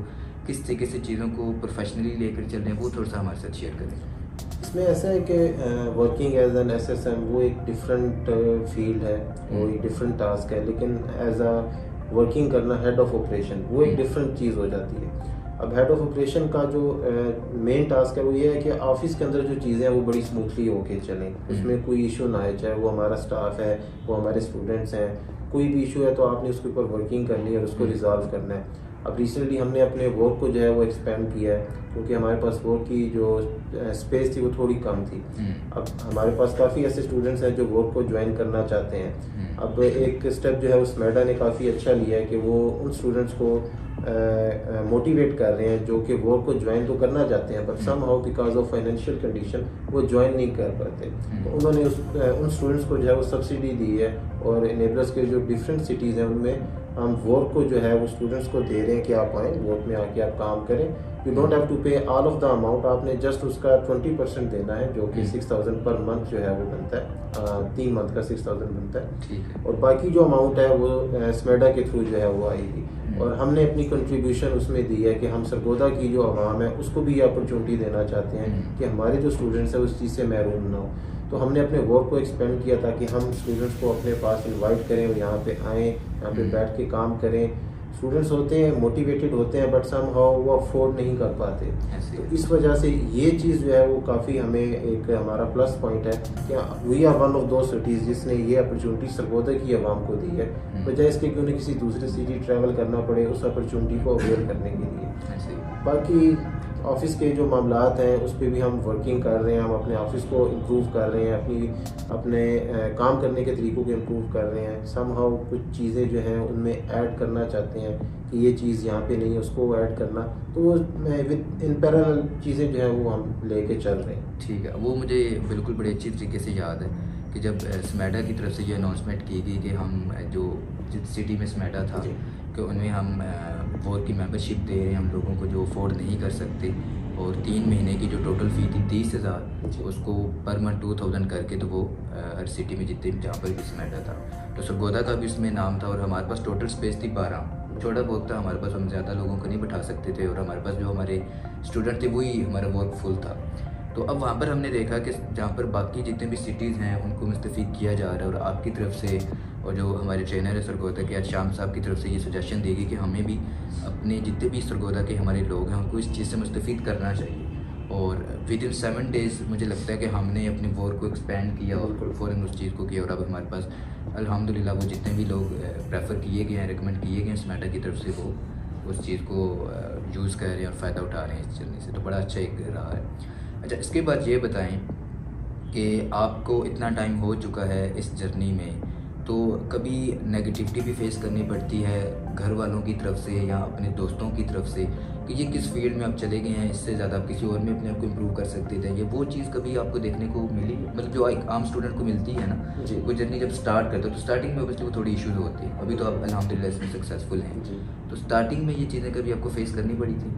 किस तरीके से चीज़ों को प्रोफेशनली लेकर चल रहे हैं, वो थोड़ा सा हमारे साथ शेयर करें। इसमें ऐसा है कि वर्किंग एज एन एसएसएम वो एक डिफरेंट फील्ड है, वो एक डिफरेंट टास्क है, लेकिन एज अ वर्किंग करना हेड ऑफ ऑपरेशन वो एक डिफरेंट चीज़ हो जाती है। अब हेड ऑफ ऑपरेशन का जो मेन टास्क है वो ये है कि ऑफिस के अंदर जो चीज़ें हैं वो बड़ी स्मूथली होके चलें, उसमें कोई इशू ना आए, चाहे वो हमारा स्टाफ है, वो हमारे स्टूडेंट्स हैं, कोई भी इशू है तो आपने उसके ऊपर वर्किंग करनी है और उसको रिजॉल्व करना है। अब रिसेंटली हमने अपने वर्क को जो है वो एक्सपेंड किया है, क्योंकि हमारे पास वर्क की जो स्पेस थी वो थोड़ी कम थी। अब हमारे पास काफ़ी ऐसे स्टूडेंट्स हैं जो वर्क को ज्वाइन करना चाहते हैं। अब एक स्टेप जो है उस मैडा ने काफ़ी अच्छा लिया है कि वो उन स्टूडेंट्स को मोटिवेट कर रहे हैं जो कि वर्क को ज्वाइन तो करना चाहते हैं, but somehow because of financial condition वो ज्वाइन नहीं कर पाते। तो उन्होंने उन स्टूडेंट्स को जो है वो सब्सिडी दी है, और इनेबलर्स के जो डिफरेंट सिटीज़ हैं उनमें हम वर्क को जो है वो स्टूडेंट्स को दे रहे हैं कि आप आएँ वर्क में आके आप काम करें। यू डोंट हैव टू पे ऑल ऑफ द अमाउंट, आपने जस्ट उसका 20% देना है, जो कि 6000 पर मंथ जो है वो बनता है, 3 मंथ का 6000 बनता है। ठीक है। और बाकी जो अमाउंट है वो स्मेडा के थ्रू जो है वो आएगी, और हमने अपनी कंट्रीब्यूशन उसमें दी है कि हम सरगोदा की जो आवाम है उसको भी ये अपॉर्चुनिटी देना चाहते हैं कि हमारे जो स्टूडेंट्स हैं उस चीज़ से महरूम ना हो। तो हमने अपने वर्क को एक्सपेंड किया ताकि हम स्टूडेंट्स को अपने पास इनवाइट करें और यहाँ पे आएँ, यहाँ पे बैठ के काम करें। स्टूडेंट्स होते हैं मोटिवेटेड होते हैं, बट सम हाउ वो अफोर्ड नहीं कर पाते। तो इस वजह से ये चीज़ जो है वो काफ़ी हमें एक हमारा प्लस पॉइंट है कि वी आर वन ऑफ दो सिटीज़ जिसने ये अपॉर्चुनिटी सरगोदा की आवाम को दी है, बजाय इसके कि उन्हें किसी दूसरी सिटी ट्रैवल करना पड़े उस अपॉर्चुनिटी को अवेयर करने के लिए। बाकी ऑफिस के जो मामलात हैं उस पर भी हम वर्किंग कर रहे हैं, हम अपने ऑफिस को इम्प्रूव कर रहे हैं, अपने काम करने के तरीक़ों को इम्प्रूव कर रहे हैं। समहाउ कुछ चीज़ें जो हैं उनमें ऐड करना चाहते हैं कि ये चीज़ यहाँ पे नहीं है उसको ऐड करना, तो वो विद इन पैरेलल चीज़ें जो हैं वो हम लेके चल रहे हैं। ठीक है, वो मुझे बिल्कुल बड़े अच्छी तरीके से याद है कि जब स्मेडा की तरफ से ये अनाउंसमेंट की गई कि हम जो जिस सिटी में स्मेडा था कि उनमें हम वर्क की मेंबरशिप दे रहे हैं हम लोगों को जो अफोर्ड नहीं कर सकते, और 3 महीने की जो टोटल फ़ी थी 30,000 उसको पर मंथ 2000 करके, तो वो हर सिटी में जितने जहाँ पर भी स्मेडा था तो सरगोदा का भी उसमें नाम था, और हमारे पास टोटल स्पेस थी 12, छोटा बहुत था हमारे पास, हम ज़्यादा लोगों को नहीं बैठा सकते थे, और हमारे पास जो हमारे स्टूडेंट थे वही हमारा वर्क फुल था। तो अब वहाँ पर हमने देखा कि जहाँ पर बाकी जितने भी सिटीज़ हैं उनको मुस्तफ़ीद किया जा रहा है, और आपकी तरफ से और जो हमारे ट्रेनर है सरगोदा के आज शाम साहब की तरफ से ये सजेशन देगी कि हमें भी अपने जितने भी सरगोदा के हमारे लोग हैं उनको इस चीज़ से मुस्तफ़ीद करना चाहिए, और विद इन 7 डेज़ मुझे लगता है कि हमने अपने वर्क को एक्सपेंड किया और फ़ौरन उस चीज़ को किया, और अब हमारे पास अल्हम्दुलिल्लाह वो जितने भी लोग प्रेफर किए गए हैं, रिकमेंड किए गए हैं स्मेटा की तरफ से, वो उस चीज़ को यूज़ कर रहे हैं और फ़ायदा उठा रहे हैं इस जर्नी से। तो बड़ा अच्छा एक रहा है। अच्छा, इसके बाद ये बताएं कि आपको इतना टाइम हो चुका है इस जर्नी में, तो कभी नेगेटिविटी भी फेस करनी पड़ती है घर वालों की तरफ से या अपने दोस्तों की तरफ से कि ये किस फील्ड में आप चले गए हैं, इससे ज़्यादा आप किसी और में अपने आप को इम्प्रूव कर सकते थे? ये वो चीज़ कभी आपको देखने को मिली, मतलब जो एक आम स्टूडेंट को मिलती है ना, जी वो जर्नी जब स्टार्ट करते हो तो स्टार्टिंग में ऑब्वियसली वो थोड़ी इश्यूज होती है। अभी तो आप अल्हम्दुलिल्लाह इसमें सक्सेसफुल हैं, जी। तो स्टार्टिंग में ये चीज़ें कभी आपको फेस करनी पड़ी थी?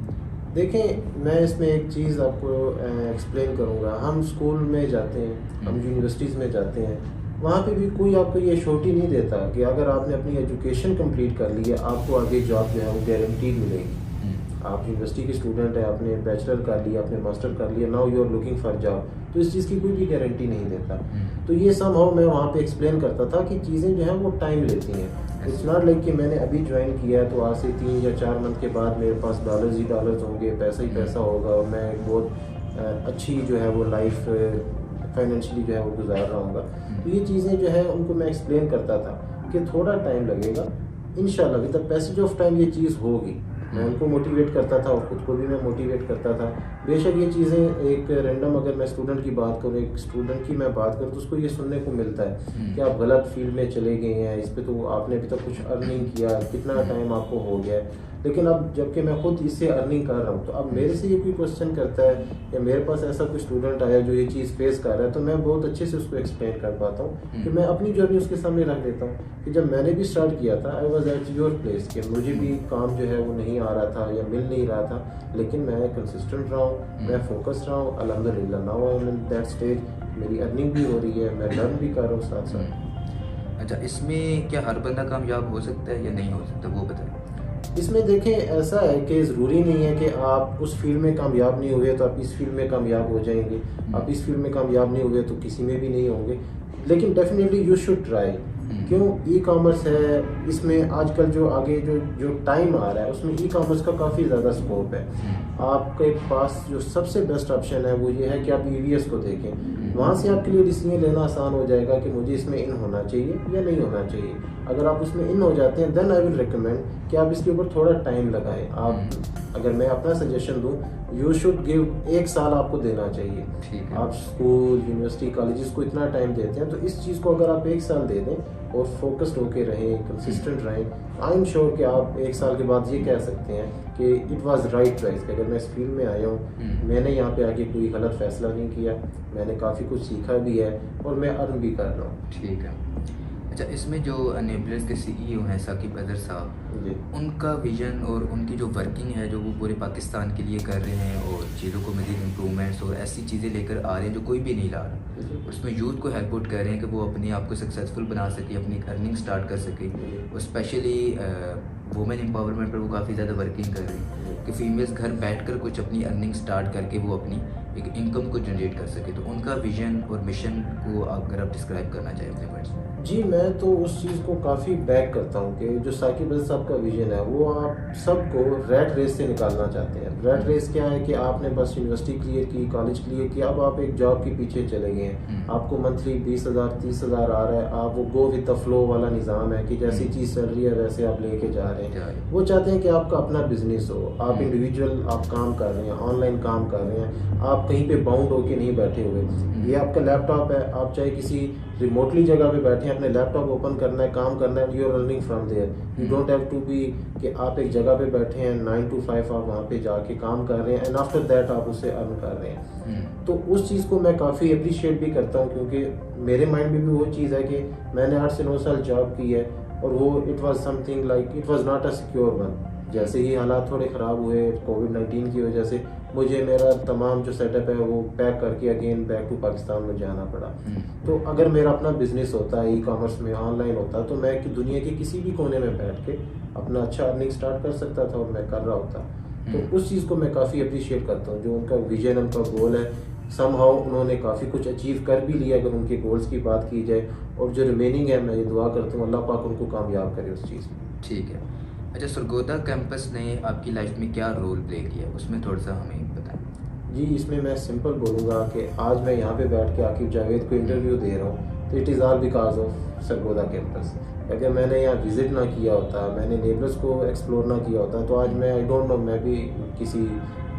देखें, मैं इसमें एक चीज़ आपको एक्सप्लेन करूँगा। हम स्कूल में जाते हैं, हम यूनिवर्सिटीज़ में जाते हैं, वहाँ पे भी कोई आपको ये श्योरिटी नहीं देता कि अगर आपने अपनी एजुकेशन कंप्लीट कर ली है, आपको आगे जॉब जो है वो गारंटीड मिलेगी। आप यूनिवर्सिटी के स्टूडेंट हैं, आपने बैचलर कर लिया, आपने मास्टर कर लिया, now you are looking for job, तो इस चीज़ की कोई भी गारंटी नहीं देता। तो ये समहाउ मैं वहाँ पे एक्सप्लेन करता था कि चीज़ें जो हैं वो टाइम लेती हैं। इट्स नॉट लाइक कि मैंने अभी ज्वाइन किया है तो आज से 3 या 4 मंथ के बाद मेरे पास डॉलर्स ही डॉलर्स होंगे, पैसा ही पैसा होगा और मैं एक बहुत अच्छी जो है वो लाइफ फाइनेंशियली जो है वो गुजार रहा हूँगा। तो ये चीज़ें जो है उनको मैं एक्सप्लेन करता था कि थोड़ा टाइम लगेगा, इंशाल्लाह with the passage of time ये चीज़ होगी। मैं उनको मोटिवेट करता था और ख़ुद को भी मैं मोटिवेट करता था। बेशक ये चीज़ें एक रैंडम, अगर मैं स्टूडेंट की बात करूँ, एक स्टूडेंट की मैं बात करूँ तो उसको ये सुनने को मिलता है कि आप गलत फील्ड में चले गए हैं, इस पे तो आपने अभी तक कुछ अर्निंग किया, कितना टाइम आपको हो गया है। लेकिन अब जबकि मैं खुद इससे अर्निंग कर रहा हूँ, तो अब मेरे से ये कोई क्वेश्चन करता है या मेरे पास ऐसा कोई स्टूडेंट आया जो ये चीज़ फेस कर रहा है, तो मैं बहुत अच्छे से उसको एक्सप्लेन कर पाता हूँ कि मैं अपनी जर्नी उसके सामने रख देता हूँ कि जब मैंने भी स्टार्ट किया था, I was at your place, कि मुझे भी काम जो है वो नहीं आ रहा था या मिल नहीं रहा था, लेकिन मैं कंसिस्टेंट रहा हूँ, मैं फोकस रहा हूँ। अल्हम्दुलिल्लाह now I am in that stage, मेरी अर्निंग भी हो रही है, मैं लर्न भी कर रहा हूँ साथ साथ। अच्छा, इसमें क्या हर बंदा कामयाब हो सकता है या नहीं हो सकता, वो बताएं। इसमें देखें, ऐसा है कि ज़रूरी नहीं है कि आप उस फील्ड में कामयाब नहीं हुए तो आप इस फील्ड में कामयाब हो जाएंगे, आप इस फील्ड में कामयाब नहीं हुए तो किसी में भी नहीं होंगे, लेकिन डेफिनेटली यू शुड ट्राई। क्यों? ई कॉमर्स है, इसमें आजकल जो आगे जो जो टाइम आ रहा है उसमें ई कॉमर्स का काफ़ी ज़्यादा स्कोप है। आपके पास जो सबसे बेस्ट ऑप्शन है वो ये है कि आप ईवीएस को देखें, वहाँ से आपके लिए डिसीजन लेना आसान हो जाएगा कि मुझे इसमें इन होना चाहिए या नहीं होना चाहिए। अगर आप उसमें इन हो जाते हैं, देन आई विल रिकमेंड कि आप इसके ऊपर थोड़ा टाइम लगाएं। आप अगर मैं अपना सजेशन दूं, यू शुड गिव 1 साल आपको देना चाहिए। आप स्कूल, यूनिवर्सिटी, कॉलेजेस को इतना टाइम देते हैं, तो इस चीज़ को अगर आप 1 साल दे दें और फोकस्ड होके रहें, कंसिस्टेंट रहें, आई एम श्योर कि आप 1 साल के बाद ये कह सकते हैं कि इट वाज राइट चॉइस, कि अगर मैं इस फील्ड में आया हूँ, मैंने यहाँ पे आके कोई गलत फैसला नहीं किया, मैंने काफ़ी कुछ सीखा भी है और मैं अर्न भी कर रहा हूँ। ठीक है। अच्छा, इसमें जो अनेबलर्स के सीईओ हैं साकिब अजहर साहब, उनका विजन और उनकी जो वर्किंग है जो वो पूरे पाकिस्तान के लिए कर रहे हैं और चीज़ों को मज़ीद इम्प्रूवमेंट्स और ऐसी चीज़ें लेकर आ रहे हैं जो कोई भी नहीं ला रहा, उसमें यूथ को हेल्प आउट कर रहे हैं कि वो अपने आप को सक्सेसफुल बना सके, अपनी अर्निंग स्टार्ट कर सके, और स्पेशली वुमेन एम्पावरमेंट पर वो काफ़ी ज़्यादा वर्किंग कर रही हैं कि फीमेल्स घर बैठकर कुछ अपनी अर्निंग स्टार्ट करके वो अपनी एक इनकम को जनरेट कर सके। तो उनका विजन और मिशन को अगर आप डिस्क्राइब करना चाहें अपने वर्ड्स में। जी, मैं तो उस चीज़ को काफ़ी बैक करता हूँ कि जो साकिब अजहर साहब का विज़न है वो आप सबको रैट रेस से निकालना चाहते हैं। रैट रेस क्या है कि आपने बस यूनिवर्सिटी क्लियर की, कॉलेज क्लियर किया, अब आप एक जॉब के पीछे चले गए हैं, आपको मंथली 20,000 30,000 आ रहा है, आप वो गो विद द फ्लो वाला निज़ाम है कि जैसी चीज़ चल रही है वैसे आप लेके जा रहे हैं। वो चाहते हैं कि आपका अपना बिजनेस हो, आप इंडिविजुअल आप काम कर रहे हैं, ऑनलाइन काम कर रहे हैं, आप कहीं पे बाउंड होके नहीं बैठे हुए। ये आपका लैपटॉप है, आप चाहे किसी रिमोटली जगह पे बैठे हैं, अपने लैपटॉप ओपन करना है, काम करना है, you are earning from there. You don't have to be कि आप एक जगह पे बैठे हैं 9 to 5 आप वहाँ पे जाके काम कर रहे हैं एंड आफ्टर दैट आप उसे अर्न कर रहे हैं। तो उस चीज़ को मैं काफ़ी अप्रिशिएट भी करता हूँ, क्योंकि मेरे माइंड में भी वो चीज़ है कि मैंने 8 से 9 साल जॉब की है और वो it was something like it was not a secure one. जैसे ही हालात थोड़े ख़राब हुए कोविड-19 की वजह से, मुझे मेरा तमाम जो सेटअप है वो पैक करके अगेन बैक टू पाकिस्तान में जाना पड़ा। तो अगर मेरा अपना बिजनेस होता, ई कॉमर्स में ऑनलाइन होता, तो मैं कि दुनिया के किसी भी कोने में बैठ के अपना अच्छा अर्निंग स्टार्ट कर सकता था और मैं कर रहा होता। तो उस चीज़ को मैं काफ़ी अप्रिशिएट करता हूँ, जो उनका विजन, उनका गोल है, समहाउ उन्होंने काफ़ी कुछ अचीव कर भी लिया अगर उनके गोल्स की बात की जाए, और जो रिमेनिंग है मैं ये दुआ करता हूँ अल्लाह पाक उनको कामयाब करे उस चीज़ में। ठीक है। अच्छा, सरगोदा कैंपस ने आपकी लाइफ में क्या रोल प्ले किया, उसमें थोड़ा सा हमें बताएं। जी, इसमें मैं सिंपल बोलूँगा कि आज मैं यहाँ पे बैठ के आकिब जावेद को इंटरव्यू दे रहा हूँ तो it is all because of Sargodha campus. अगर मैंने यहाँ विज़िट ना किया होता, मैंने नेबर्स को एक्सप्लोर ना किया होता, तो आज मैं आई डोंट नो, मैं भी किसी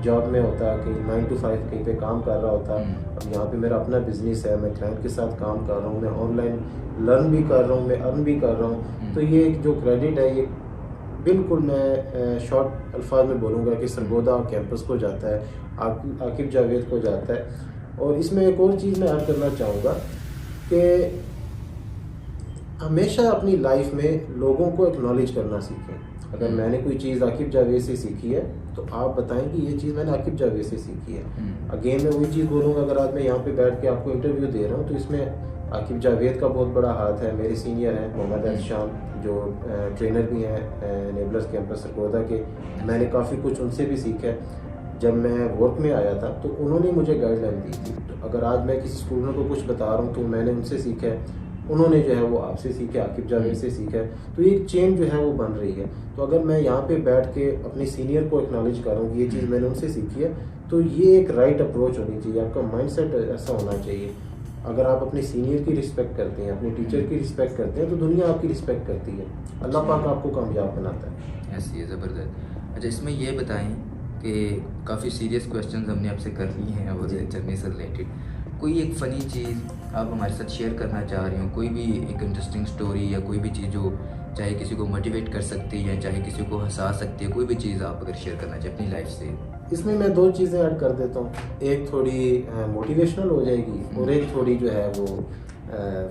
जॉब में होता कि 9 to 5 कहीं पे काम कर रहा होता। अब यहाँ पे मेरा अपना बिजनेस है, मैं क्लाइंट के साथ काम कर रहा हूँ, मैं ऑनलाइन लर्न भी कर रहा हूँ, मैं अर्न भी कर रहा हूँ। तो ये जो क्रेडिट है ये बिल्कुल मैं शॉर्ट अल्फाज में बोलूँगा कि सरगोदा कैंपस को जाता है, आकिब जावेद को जाता है। और इसमें एक और चीज़ मैं ऐड करना चाहूँगा कि हमेशा अपनी लाइफ में लोगों को एक्नॉलेज करना सीखें। अगर मैंने कोई चीज़ आकिब जावेद से सीखी है तो आप बताएं कि ये चीज़ मैंने आकिब जावेद से सीखी है। अगेन मैं वही चीज़ बोलूँगा, अगर आज मैं यहाँ पे बैठ के आपको इंटरव्यू दे रहा हूँ तो इसमें आकिब जावेद का बहुत बड़ा हाथ है। मेरे सीनियर हैं मोहम्मद एहसान जो ट्रेनर भी हैं नेबलर्स कैंपस सरगोदा के, मैंने काफ़ी कुछ उनसे भी सीखा है। जब मैं वर्क में आया था तो उन्होंने मुझे गाइडलाइन दी थी। तो अगर आज मैं किसी स्टूडेंट को कुछ बता रहा हूँ तो मैंने उनसे सीखा है, उन्होंने जो है वो आपसे सीखा, आकिब जावेद से सीखा है। तो एक चेन जो है वो बन रही है। तो अगर मैं यहाँ पे बैठ के अपने सीनियर को एक्नॉलेज कर रहा हूँ कि ये चीज़ मैंने उनसे सीखी है, तो ये एक राइट अप्रोच होनी चाहिए, आपका माइंडसेट ऐसा होना चाहिए। अगर आप अपने सीनियर की रिस्पेक्ट करते हैं, अपने टीचर की रिस्पेक्ट करते हैं, तो दुनिया आपकी रिस्पेक्ट करती है। अल्लाह पाक आपको कामयाब बनाता है। ऐसी है, ज़बरदस्त। अच्छा, इसमें ये बताएं कि काफ़ी सीरियस क्वेश्चंस हमने आपसे कर लिए हैं और जर्नी से रिलेटेड कोई एक फ़नी चीज़ आप हमारे साथ शेयर करना चाह रही हो, कोई भी एक इंटरेस्टिंग स्टोरी या कोई भी चीज़ जो चाहे किसी को मोटिवेट कर सकती है, चाहे किसी को हंसा सकती है, कोई भी चीज़ आप अगर शेयर करना चाहें अपनी लाइफ से। इसमें मैं दो चीज़ें ऐड कर देता हूँ, एक थोड़ी मोटिवेशनल हो जाएगी और एक थोड़ी जो है वो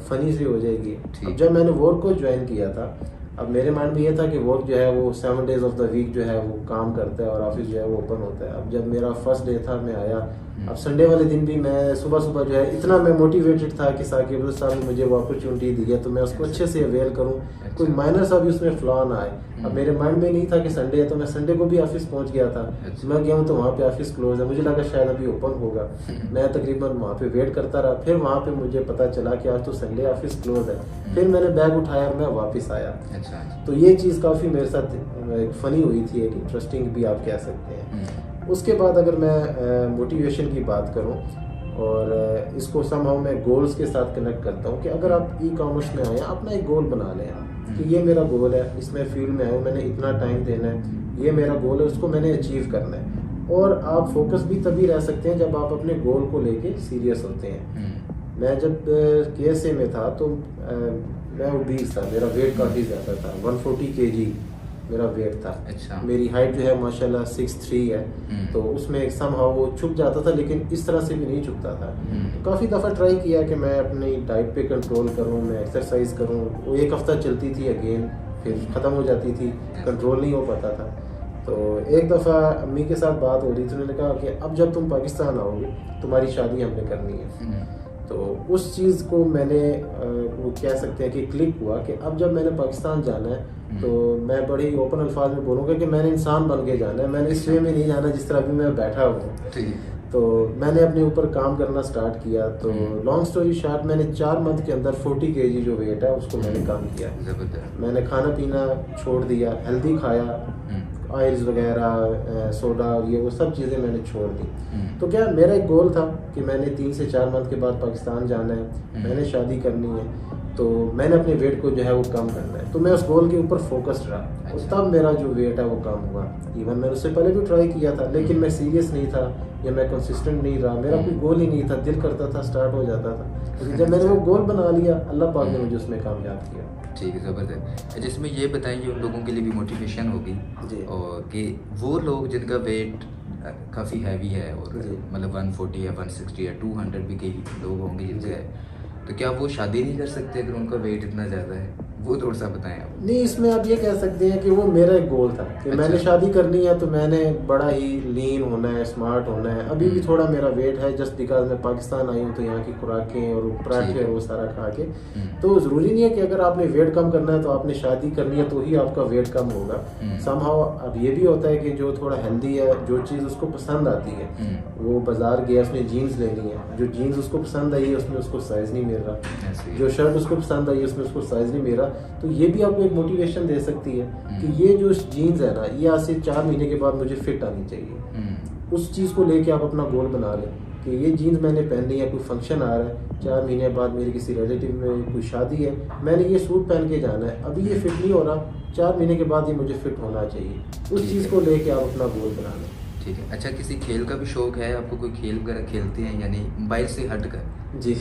फ़नी सी हो जाएगी। अब जब मैंने वर्क को ज्वाइन किया था, अब मेरे माइंड में ये था कि वर्क जो है वो 7 days ऑफ द वीक जो है वो काम करता है और ऑफिस जो है वो ओपन होता है। अब जब मेरा फर्स्ट डे था, मैं आया, अब संडे वाले दिन भी मैं सुबह सुबह जो है इतना मैं मोटिवेटेड था कि साकिब साहब ने मुझे वो अपॉर्चुनिटी दी है तो मैं उसको अच्छे से अवेल करूं, कोई माइनर सा भी उसमें फ्लॉ ना आए। अब मेरे माइंड में नहीं था कि संडे है, तो मैं संडे को भी ऑफिस पहुंच गया था। मैं गया हूँ तो वहाँ पे ऑफिस क्लोज है, मुझे लगा शायद अभी ओपन होगा। मैं तकरीबन वहाँ पे वेट करता रहा, फिर वहाँ पे मुझे पता चला कि आज तो संडे ऑफिस क्लोज है। फिर मैंने बैग उठाया और मैं वापस आया। तो ये चीज़ काफ़ी मेरे साथ एक फ़नी हुई थी, एक इंटरेस्टिंग भी आप कह सकते हैं। उसके बाद अगर मैं मोटिवेशन की बात करूं और इसको समहाउ मैं गोल्स के साथ कनेक्ट करता हूं कि अगर आप ई कॉमर्स में आए, अपना एक गोल बना लें कि ये मेरा गोल है, इसमें फील्ड में आया हूं, मैंने इतना टाइम देना है, ये मेरा गोल है, उसको मैंने अचीव करना है। और आप फोकस भी तभी रह सकते हैं जब आप अपने गोल को लेके सीरियस होते हैं। मैं जब KSA में था तो मैं ओबीस था, मेरा वेट काफ़ी ज़्यादा था, 140 kg मेरा वेट था। अच्छा। मेरी हाइट जो है माशाल्लाह 6'3" है, तो उसमें समहाउ वो छुप जाता था, लेकिन इस तरह से भी नहीं छुपता था। तो काफ़ी दफ़ा ट्राई किया कि मैं अपनी डाइट पे कंट्रोल करूं, मैं एक्सरसाइज करूं। वो एक हफ़्ता चलती थी, अगेन फिर ख़त्म हो जाती थी, कंट्रोल नहीं हो पाता था। तो एक दफ़ा अम्मी के साथ बात हो रही थी, उन्होंने कहा कि अब जब तुम पाकिस्तान आओगे तुम्हारी शादी हमने करनी है। तो उस चीज़ को मैंने वो कह सकते हैं कि क्लिक हुआ कि अब जब मैंने पाकिस्तान जाना है तो मैं बड़े ही ओपन अल्फाज में बोलूँगा कि मैंने इंसान बन के जाना है, मैंने इस वे में नहीं जाना जिस तरह अभी मैं बैठा हूँ। तो मैंने अपने ऊपर काम करना स्टार्ट किया। तो लॉन्ग स्टोरी शॉर्ट, मैंने 4 मंथ के अंदर 40 kg जो वेट है उसको मैंने कम किया। मैंने खाना पीना छोड़ दिया, हेल्दी खाया, ऑयल्स वगैरह, सोडा और ये वो सब चीज़ें मैंने छोड़ दी। तो क्या मेरा एक गोल था कि मैंने 3 से 4 मंथ के बाद पाकिस्तान जाना है, मैंने शादी करनी है, तो मैंने अपने वेट को जो है वो कम करना है। तो मैं उस गोल के ऊपर फोकस्ड रहा और तब मेरा जो वेट है वो कम हुआ। इवन मैंने उससे पहले भी ट्राई किया था, लेकिन मैं सीरियस नहीं था या मैं कंसिस्टेंट नहीं रहा, मेरा कोई गोल ही नहीं था, दिल करता था स्टार्ट हो जाता था, लेकिन जब मैंने वो गोल बना लिया अल्लाह पाक ने मुझे उसमें कामयाब किया। ठीक है, ज़बरदस्त। जिसमें ये बताएंगे उन लोगों के लिए भी मोटिवेशन होगी और कि वो लोग जिनका वेट काफ़ी हैवी है और मतलब 140 या 160 या 200 भी कई लोग होंगे जिनसे है, तो क्या वो शादी नहीं कर सकते अगर उनका वेट इतना ज़्यादा है? वो थोड़ा सा बताएं आप। नहीं, इसमें आप ये कह सकते हैं कि वो मेरा एक गोल था कि मैंने शादी करनी है तो मैंने बड़ा ही लीन होना है, स्मार्ट होना है। अभी भी थोड़ा मेरा वेट है जस्ट बिकॉज मैं पाकिस्तान आई हूँ तो यहाँ की खुराकें और पराठे और वो सारा खा के। तो ज़रूरी नहीं है कि अगर आपने वेट कम करना है तो आपने शादी करनी है तो ही आपका वेट कम होगा। समहाउ अब ये भी होता है कि जो थोड़ा हेल्दी है, जो चीज़ उसको पसंद आती है, वो बाजार गया, उसने जीन्स लेनी है, जो जीन्स उसको पसंद आई है उसमें उसको साइज़ नहीं मिल रहा, जो शर्ट उसको पसंद आई है उसमें उसको साइज़ नहीं मिल रहा। तो ये भी आपको एक मोटिवेशन दे सकती है कि ये जो जीन्स है ना, ये आज से 4 महीने के बाद मुझे फिट आनी चाहिए। उस चीज़ को लेके आप अपना गोल बना लें कि ये जीन्स मैंने पहननी है, कोई फंक्शन आ रहा है, 4 महीने बाद मेरी किसी रिलेटिव में कोई शादी है, मैंने ये सूट पहन के जाना है, अभी ये फिट नहीं हो रहा, 4 महीने के बाद ये मुझे फिट होना चाहिए। उस चीज़ को लेके आप अपना गोल बना लें। ठीक है। अच्छा, किसी खेल का भी शौक है आपको? कोई खेल वगैरह खेलते हैं, यानी मोबाइल से हट कर? जी।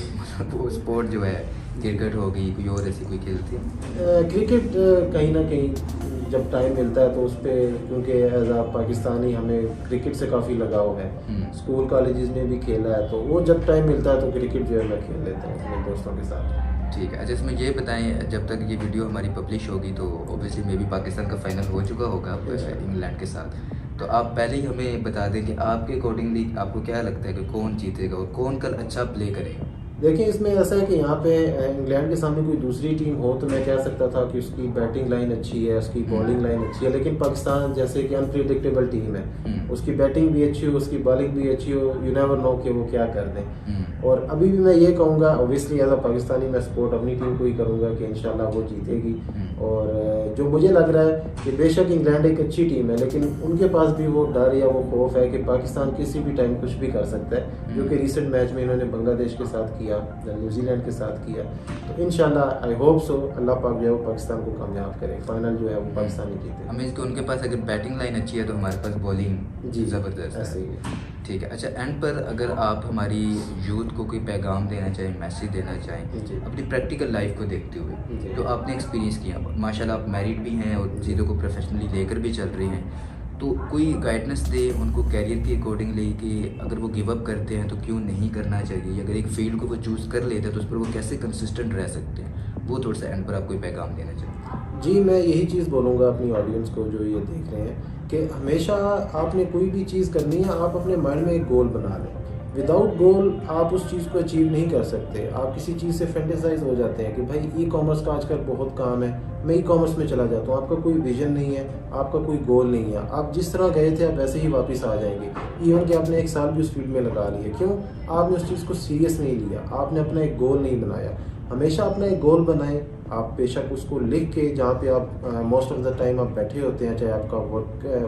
वो स्पोर्ट जो है, क्रिकेट हो गई, कोई और ऐसी कोई खेलते हैं? क्रिकेट कहीं ना कहीं जब टाइम मिलता है तो उस पर, क्योंकि एज आ पाकिस्तानी हमें क्रिकेट से काफ़ी लगाव है, स्कूल कॉलेजेस में भी खेला है, तो वो जब टाइम मिलता है तो क्रिकेट जो है मैं खेल लेता हूँ अपने दोस्तों के साथ। ठीक है। अच्छा, इसमें ये बताएं, जब तक ये वीडियो हमारी पब्लिश होगी तो ऑब्वियसली मे भी पाकिस्तान का फाइनल हो चुका होगा इंग्लैंड के साथ, तो आप पहले ही हमें बता दें कि आपके अकॉर्डिंगली आपको क्या लगता है कि कौन जीतेगा और कौन कल अच्छा प्ले करेगा? देखिए, इसमें ऐसा है कि यहाँ पे इंग्लैंड के सामने कोई दूसरी टीम हो तो मैं कह सकता था कि उसकी बैटिंग लाइन अच्छी है, उसकी बॉलिंग लाइन अच्छी है, लेकिन पाकिस्तान जैसे कि अनप्रिडिक्टेबल टीम है, उसकी बैटिंग भी अच्छी हो, उसकी बॉलिंग भी अच्छी हो, यू नेवर नो कि वो क्या कर दें। और अभी भी मैं ये कहूँगा, ओबियसली एज अ पाकिस्तानी मैं सपोर्ट अपनी टीम को ही करूँगा कि इंशाल्लाह वो जीतेगी। और जो मुझे लग रहा है कि बेशक इंग्लैंड एक अच्छी टीम है, लेकिन उनके पास भी वो डर या वो खौफ है कि पाकिस्तान किसी भी टाइम कुछ भी कर सकता है, जो कि रिसेंट मैच में इन्होंने बांग्लादेश के साथ किया, न्यूजीलैंड के साथ किया। तो इंशाल्लाह आई होप सो अल्लाह पाक जो है वो पाकिस्तान को कामयाब करे, फाइनल जो है वो पाकिस्तानी जीते। हमें कि उनके पास अगर बैटिंग लाइन अच्छी है तो हमारे पास बॉलिंग जी ज़बरदस्त ऐसे है। ही है। ठीक है। अच्छा, एंड पर अगर आप हमारी यूथ को कोई पैगाम देना चाहें, मैसेज देना चाहें अपनी प्रैक्टिकल लाइफ को देखते हुए, जो आपने एक्सपीरियंस किया, माशाल्लाह आप मैरिड भी हैं और चीज़ों को प्रोफेशनली लेकर भी चल रही हैं, तो कोई गाइडेंस दे उनको कैरियर के अकॉर्डिंगली कि अगर वो गिव अप करते हैं तो क्यों नहीं करना चाहिए, अगर एक फील्ड को वो चूज़ कर लेते हैं तो उस पर वो कैसे कंसिस्टेंट रह सकते हैं, वो थोड़ा सा एंड पर आप कोई पैगाम देना चाहिए? जी, मैं यही चीज़ बोलूँगा अपनी ऑडियंस को जो ये देख रहे हैं कि हमेशा आपने कोई भी चीज़ करनी है, आप अपने माइंड में एक गोल बना लें। विदाउट गोल आप उस चीज़ को अचीव नहीं कर सकते। आप किसी चीज़ से फैंटेसाइज हो जाते हैं कि भाई ई कॉमर्स का आजकल बहुत काम है, मैं ई कॉमर्स में चला जाता हूँ। आपका कोई विजन नहीं है, आपका कोई गोल नहीं है, आप जिस तरह गए थे आप वैसे ही वापस आ जाएंगे। इवन कि आपने 1 साल भी उस फील्ड में लगा लिया, क्यों? आपने उस चीज़ को सीरियस नहीं लिया, आपने अपना एक गोल नहीं बनाया। हमेशा अपना एक गोल बनाएं। आप बेशक उसको लिख के, जहाँ पे आप मोस्ट ऑफ द टाइम आप बैठे होते हैं, चाहे आपका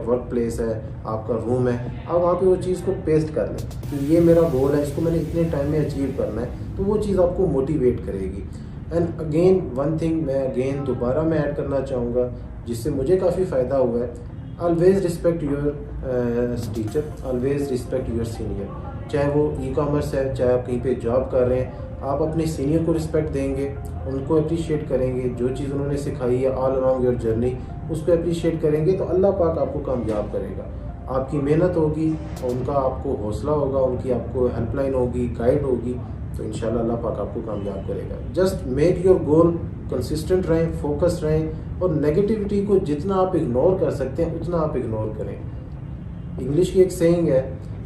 वर्क प्लेस है, आपका रूम है, आप वहाँ पे वो चीज़ को पेस्ट कर लें कि ये मेरा गोल है, इसको मैंने इतने टाइम में अचीव करना है, तो वो चीज़ आपको मोटिवेट करेगी। एंड अगेन वन थिंग मैं अगेन दोबारा मैं ऐड करना चाहूँगा, जिससे मुझे काफ़ी फ़ायदा हुआ है, always respect your teacher, always respect your senior. चाहे वो ई कॉमर्स है, चाहे आप कहीं पे जॉब कर रहे हैं, आप अपने सीनियर को रिस्पेक्ट देंगे, उनको अप्रिशिएट करेंगे, जो चीज़ उन्होंने सिखाई है ऑल अलॉन्ग योर जर्नी उसको अप्रिशिएट करेंगे, तो अल्लाह पाक आपको कामयाब करेगा। आपकी मेहनत होगी, उनका आपको हौसला होगा, उनकी आपको हेल्पलाइन होगी, गाइड होगी, तो इंशाल्लाह अल्लाह पाक आपको कामयाब करेगा। Just make your goal, consistent रहें, फोकस रहें, और नेगेटिविटी को जितना आप इग्नोर कर सकते हैं उतना आप इग्नोर करें। इंग्लिश की एक सेइंग है,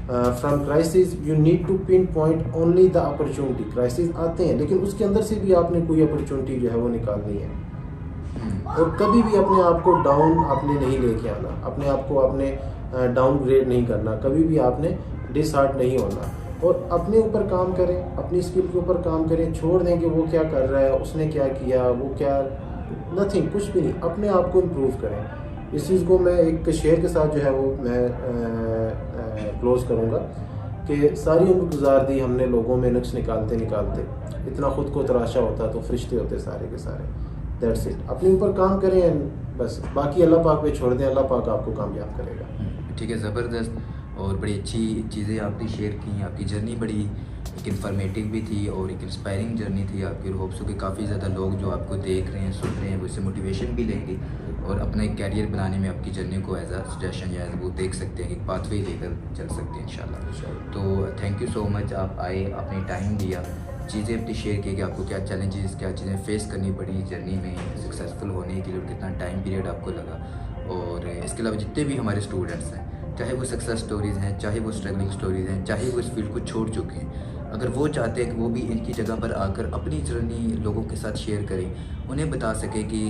from crisis you need to pinpoint only the opportunity. Crisis आते हैं, लेकिन उसके अंदर से भी आपने कोई अपॉर्चुनिटी जो है वो निकालनी है। और कभी भी अपने आप को डाउन आपने नहीं लेके आना, अपने आप को आपने डाउनग्रेड नहीं करना, कभी भी आपने डिसहार्ट नहीं होना, और अपने ऊपर काम करें, अपनी स्किल के ऊपर काम करें। छोड़ दें कि वो क्या कर रहा है, उसने क्या किया, वो क्या, नथिंग, कुछ भी नहीं, अपने आप को इम्प्रूव करें। इस चीज़ को मैं एक शेर के साथ जो है वो मैं क्लोज करूँगा कि सारी उम्र गुजार दी हमने लोगों में नुक्स निकालते निकालते, इतना खुद को तराशा होता तो फरिश्ते होते सारे के सारे। दैट्स इट, अपने ऊपर काम करें, बस बाकी अल्लाह पाक पे छोड़ दें, अल्लाह पाक आपको कामयाब करेगा। ठीक है, ज़बरदस्त और बड़ी अच्छी चीज़ें आपने शेयर की। आपकी जर्नी बड़ी एक इन्फॉर्मेटिव भी थी और एक इंस्पायरिंग जर्नी थी आपकी। और होप्स हो कि काफ़ी ज़्यादा लोग जो आपको देख रहे हैं, सुन रहे हैं, वो इससे मोटिवेशन भी लेंगे और अपना एक कैरियर बनाने में आपकी जर्नी को एज अ सजेशन या वो देख सकते हैं, एक पाथवे लेकर चल सकते हैं इंशाल्लाह। तो थैंक यू सो मच, आप आए, आपने टाइम दिया, चीज़ें अपनी शेयर की कि आपको क्या चैलेंजेस, क्या चीज़ें फेस करनी पड़ी जर्नी में सक्सेसफुल होने के लिए और कितना टाइम पीरियड आपको लगा। और इसके अलावा जितने भी हमारे स्टूडेंट्स हैं, चाहे वो सक्सेस स्टोरीज़ हैं, चाहे वो स्ट्रगलिंग स्टोरीज़ हैं, चाहे वो इस फील्ड को छोड़ चुके हैं, अगर वो चाहते हैं कि वो भी इनकी जगह पर आकर अपनी जर्नी लोगों के साथ शेयर करें, उन्हें बता सके कि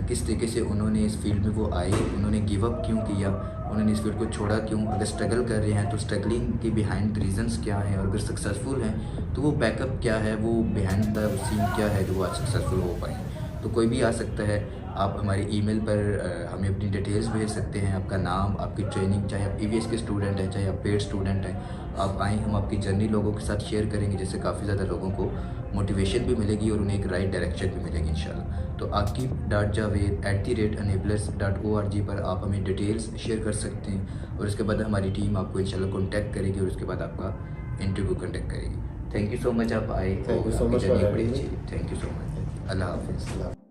किस तरीके से उन्होंने इस फील्ड में वो आए, उन्होंने गिव अप क्यों किया, उन्होंने इस फील्ड को छोड़ा क्यों, अगर स्ट्रगल कर रहे हैं तो स्ट्रगलिंग के बिहाइंड द रीजंस क्या हैं, और अगर सक्सेसफुल हैं तो वो बैकअप क्या है, वो बिहाइंड द सीन क्या है जो वो आज सक्सेसफुल हो पाए। तो कोई भी आ सकता है, आप हमारी ईमेल पर हमें अपनी डिटेल्स भेज सकते हैं, आपका नाम, आपकी ट्रेनिंग, चाहे आप ईवीएस के स्टूडेंट हैं, चाहे आप पेड स्टूडेंट हैं, आप आएँ, हम आपकी जर्नी लोगों के साथ शेयर करेंगे, जिससे काफ़ी ज़्यादा लोगों को मोटिवेशन भी मिलेगी और उन्हें एक राइट डायरेक्शन भी मिलेगी इंशाल्लाह। तो akib.javed@enablers.org पर आप हमें डिटेल्स शेयर कर सकते हैं और उसके बाद हमारी टीम आपको इंशाल्लाह कॉन्टैक्ट करेगी और उसके बाद आपका इंटरव्यू कंडक्ट करेगी। थैंक यू सो मच, आप आए थैंक यू और सो आपकी मच फॉर जर्नी बड़ी हैविंग अच्छी मी। थी। Thank you so much. अल्लाह हाफ़िज़।